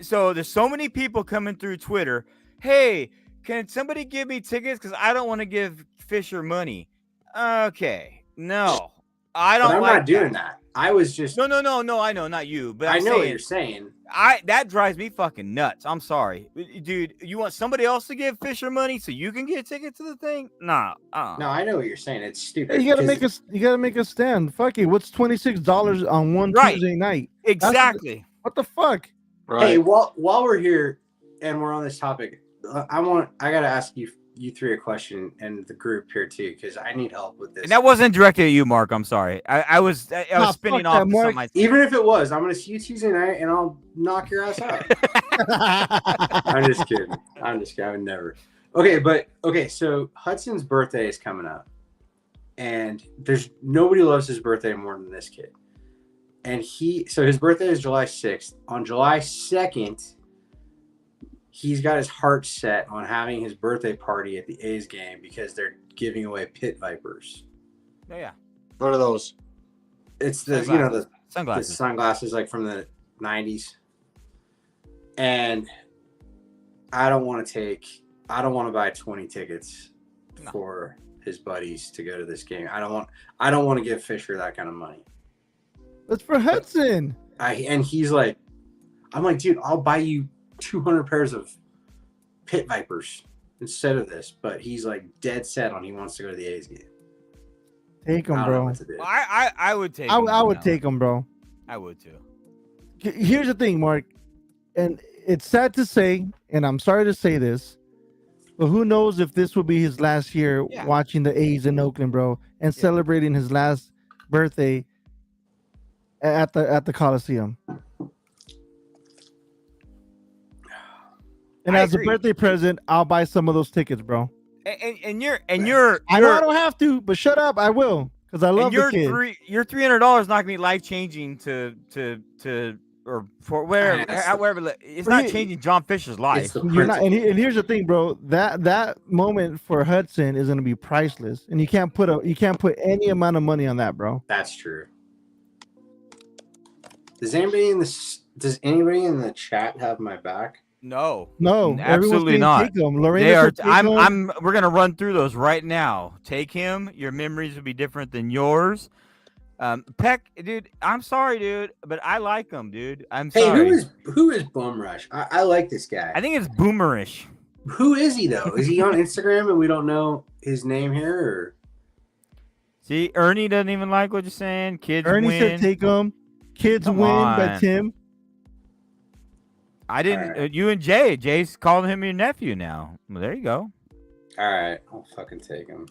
So there's so many people coming through Twitter. Hey, can somebody give me tickets? Because I don't want to give Fisher money. Okay, no, I But don't. I'm like not doing that. I was just. No. I know, not you. But I I'm know what saying, you're saying. that drives me fucking nuts. I'm sorry, dude. You want somebody else to give Fisher money so you can get a ticket to the thing? Nah. No, I know what you're saying. It's stupid. Hey, you gotta because- make a stand. Fuck it. What's $26 on one Right. Tuesday night? Exactly. What the fuck? Hey, while we're here and we're on this topic, I gotta ask you three a question and the group here too, because I need help with this. And that wasn't directed at you, Mark. I'm sorry. I was Nah, spinning fuck off that, to Mark. something. Even if it was, I'm gonna see you Tuesday night and I'll knock your ass out. I'm just kidding. I would never. Okay, so Hudson's birthday is coming up, and there's nobody loves his birthday more than this kid. And his birthday is July 6th. On July 2nd, he's got his heart set on having his birthday party at the A's game because they're giving away pit vipers. Oh, yeah. What are those? It's the Sunglasses. the Sunglasses. sunglasses like from the 90s. And I don't want to buy 20 tickets for his buddies to go to this game. I don't want to give Fisher that kind of money. That's for Hudson. And he's like, I'm like, dude, I'll buy you 200 pairs of pit vipers instead of this. But he's like dead set on he wants to go to the A's game. Take I him, don't know bro. what to do. Well, I would take. I would take him, bro. I would too. Here's the thing, Mark, and it's sad to say, and I'm sorry to say this, but who knows if this will be his last year watching the A's in Oakland, bro, and celebrating his last birthday at the Coliseum. And I as agree. a birthday present, I'll buy some of those tickets, bro. And you're I know I don't have to, but shut up, I will, because I love the kid. Your $300 not gonna be life changing to or for wherever. It's not changing John Fisher's life. You're not, and here's the thing, bro. That moment for Hudson is gonna be priceless, and you can't put any amount of money on that, bro. That's true. Does anybody in the chat have my back? No, everyone's absolutely not. Take him. Lorena They are. said take him. We're gonna run through those right now. Take him. Your memories will be different than yours. Peck, dude. I'm sorry, dude, but I like him, dude. I'm sorry. Hey, who is Bum Rush? I like this guy. I think it's boomerish. Who is he though? Is he on Instagram and we don't know his name here? Or? See, Ernie doesn't even like what you're saying. Kids Ernie win. said take him. Kids Come win by on. Tim. I didn't. All right. You and Jay's calling him your nephew now. Well, there you go. All right, I'll fucking take him.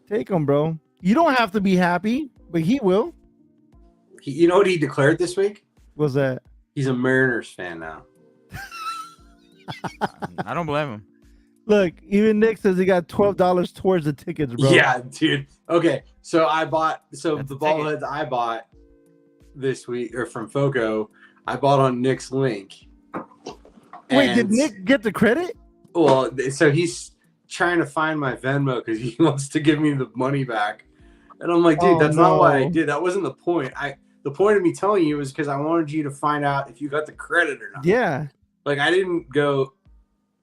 Take him, bro. You don't have to be happy, but he will. You know what he declared this week? What's that? He's a Mariners fan now. I don't blame him. Look, even Nick says he got $12 towards the tickets, bro. Yeah, dude. Okay, so That's the a ticket. bobbleheads I bought this week or from Foco, I bought on Nick's link. Wait, did And- Nick get the credit? Well, so he's trying to find my Venmo because he wants to give me the money back, and I'm like, dude, Oh, that's not what I no. did. That wasn't the point. The point of me telling you was because I wanted you to find out if you got the credit or not. Yeah. Like I didn't go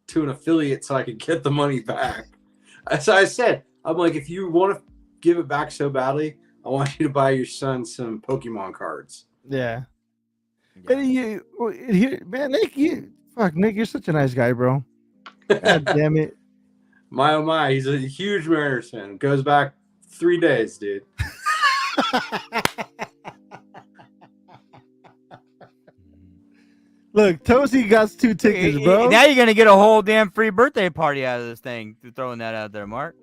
to an affiliate so I could get the money back. So I said, I'm like, if you want to give it back so badly, I want you to buy your son some Pokemon cards. Yeah. And man, Nick, Nick, you're such a nice guy, bro. God damn it. My oh my, he's a huge Mariners fan. Goes back 3 days, dude. Look, Tosi got 2 tickets, bro. Now you're gonna get a whole damn free birthday party out of this thing. Throwing that out there, Mark.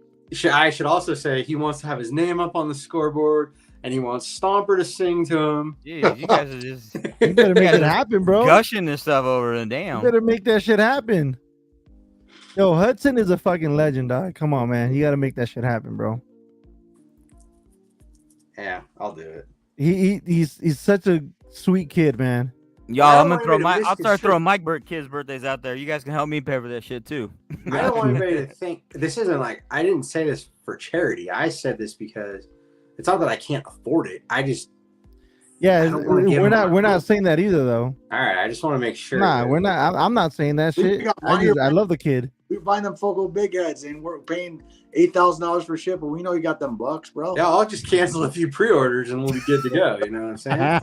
I should also say he wants to have his name up on the scoreboard, and he wants Stomper to sing to him. Jeez, you guys are just You better make it happen, bro. gushing this stuff over and You damn. better make that shit happen. Yo, Hudson is a fucking legend, dog. Come on, man. You got to make that shit happen, bro. Yeah, I'll do it. He's such a sweet kid, man. Y'all, I I'm don't gonna throw want anybody to I'll miss start the throwing Mike kids' birthdays out there. You guys can help me pay for that shit too. I don't want anybody to think this isn't like I didn't say this for charity. I said this because it's not that I can't afford it. I don't wanna give we're him not my we're not money. saying that either though. All right, I just want to make sure. Nah, that- we're not. I'm not saying that We shit. got I love the kid. We find them Foco big heads and we're paying $8,000 for ship, but we know you got them bucks, bro. Yeah, I'll just cancel a few pre-orders and we'll be good to go. You know what I'm saying?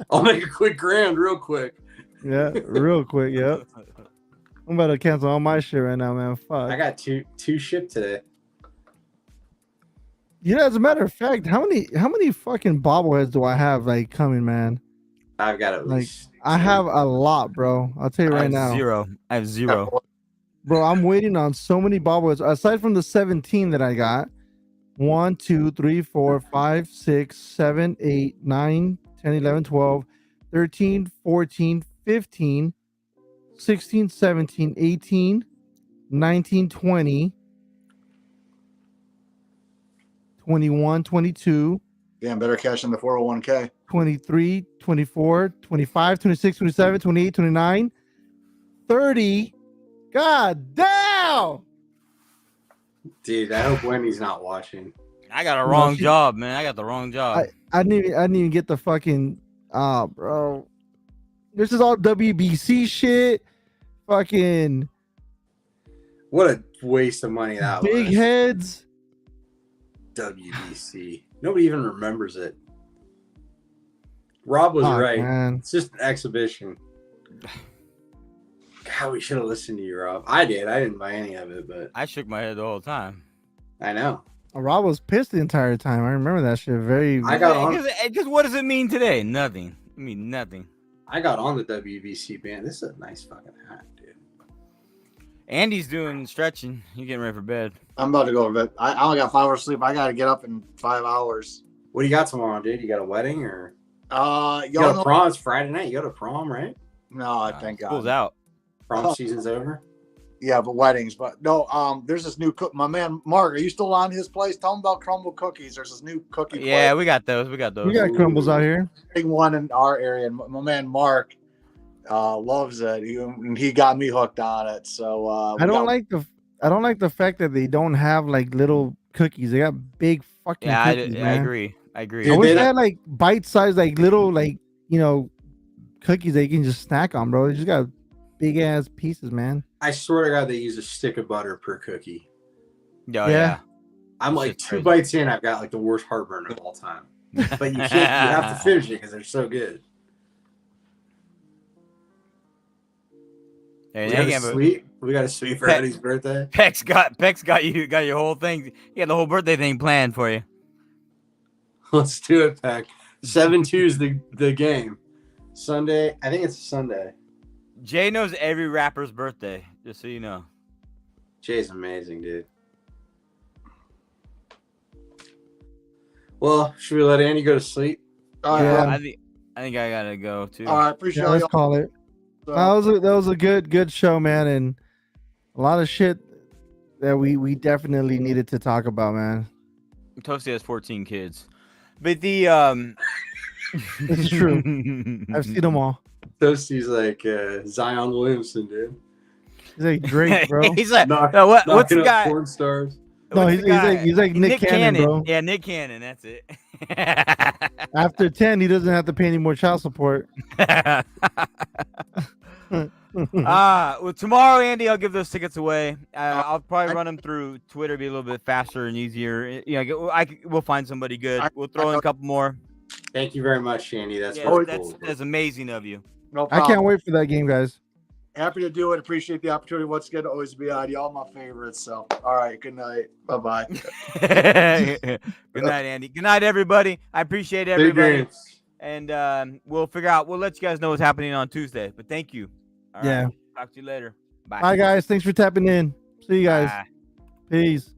I'll make a quick grand real quick. Yeah, real quick. Yep. I'm about to cancel all my shit right now, man. Fuck. I got two shipped today. You know, as a matter of fact, how many fucking bobbleheads do I have like coming, man? I've got at Like, least. I have a lot, bro. I'll tell you I right have now, zero. I have zero. bro. I'm waiting on so many bobbleheads. Aside from the 17 that I got, 1, 2, 3, 4, 5, 6, 7, 8, 9, 10, 11, 12, 13, 14, 15, 16, 17, 18, 19, 20, 21, 22, Damn, better cash in the 401k. 23, 24, 25, 26, 27, 28, 29, 30. God damn! Dude, I hope Wendy's not watching. I got a No, wrong she- job, man. I got the wrong job. I didn't even get the fucking bro. This is all WBC shit. Fucking What a waste of money that big was. heads. WBC. Nobody even remembers it. Rob was Fuck, right. man. It's just an exhibition. God, we should have listened to you, Rob. I did. I didn't buy any of it, but I shook my head the whole time. I know. Rob was pissed the entire time. I remember that shit very. I got on. Because what does it mean today? Nothing. I mean nothing. I got on the WBC band. This is a nice fucking hat, dude. Andy's doing stretching. He's getting ready for bed. I'm about to go to bed. I only got 5 hours sleep. I got to get up in 5 hours. What do you got tomorrow, dude? You got a wedding or you Y'all got a know. prom? It's Friday night. You go to prom, right? No, I thank School's God. out. Prom Oh. season's over. Yeah, but weddings. But no, there's this new cook. My man Mark, are you still on his place? Tell him about Crumble Cookies. There's this new cookie Yeah, place. we got those. We got those. We got crumbles out here. Big one in our area. And my man Mark loves it. He got me hooked on it. So I don't like the fact that they don't have like little cookies. They got big fucking Yeah, cookies, I man. agree. I agree. I Dude, wish they they had like bite-sized, like little, like cookies that you can just snack on, bro. They just got big ass pieces, man. I swear to God, they use a stick of butter per cookie. Oh, Yeah. yeah. I'm That's like just 2 crazy. bites in. I've got like the worst heartburn of all time. But you can't. You have to finish it because they're so good. Hey, We they got a have a- sweet. We got a sweet for Pet- Eddie's birthday. Pex got your whole thing. He got the whole birthday thing planned for you. Let's do it, Peck. 7-2 is the game. Sunday. I think it's Sunday. Jay knows every rapper's birthday, just so you know. Jay's amazing, dude. Well, should we let Andy go to sleep? All right, Yeah. bro. I think I gotta go too. All right, appreciate Yeah, let's y'all. call it. So, That was a good show, man, and a lot of shit that we definitely needed to talk about, man. Toasty has 14 kids, but the It's true. I've seen them all. Toasty's like Zion Williamson, dude. He's like Drake, bro. He's like, Knock- what's Knocking the up guy? porn stars. No, what's he's the guy? he's like Nick Cannon, bro. Yeah, Nick Cannon. That's it. After 10, he doesn't have to pay any more child support. Well, tomorrow, Andy, I'll give those tickets away. I'll probably run them through Twitter, be a little bit faster and easier. We'll find somebody good. We'll throw in a couple more. Thank you very much, Andy. That's Yeah, very that's, cool. that's amazing of you. no I problem. can't wait for that game, guys. Happy to do it. Appreciate the opportunity. Once again, to always be on. Y'all my favorites. So, all right. Good night. Bye bye. Good night, Andy. Good night, everybody. I appreciate Big everybody. games. And we'll figure out. We'll let you guys know what's happening on Tuesday. But thank you. All right. Yeah. Talk to you later. Bye. Bye, guys. Thanks for tapping in. See you guys. Bye. Peace.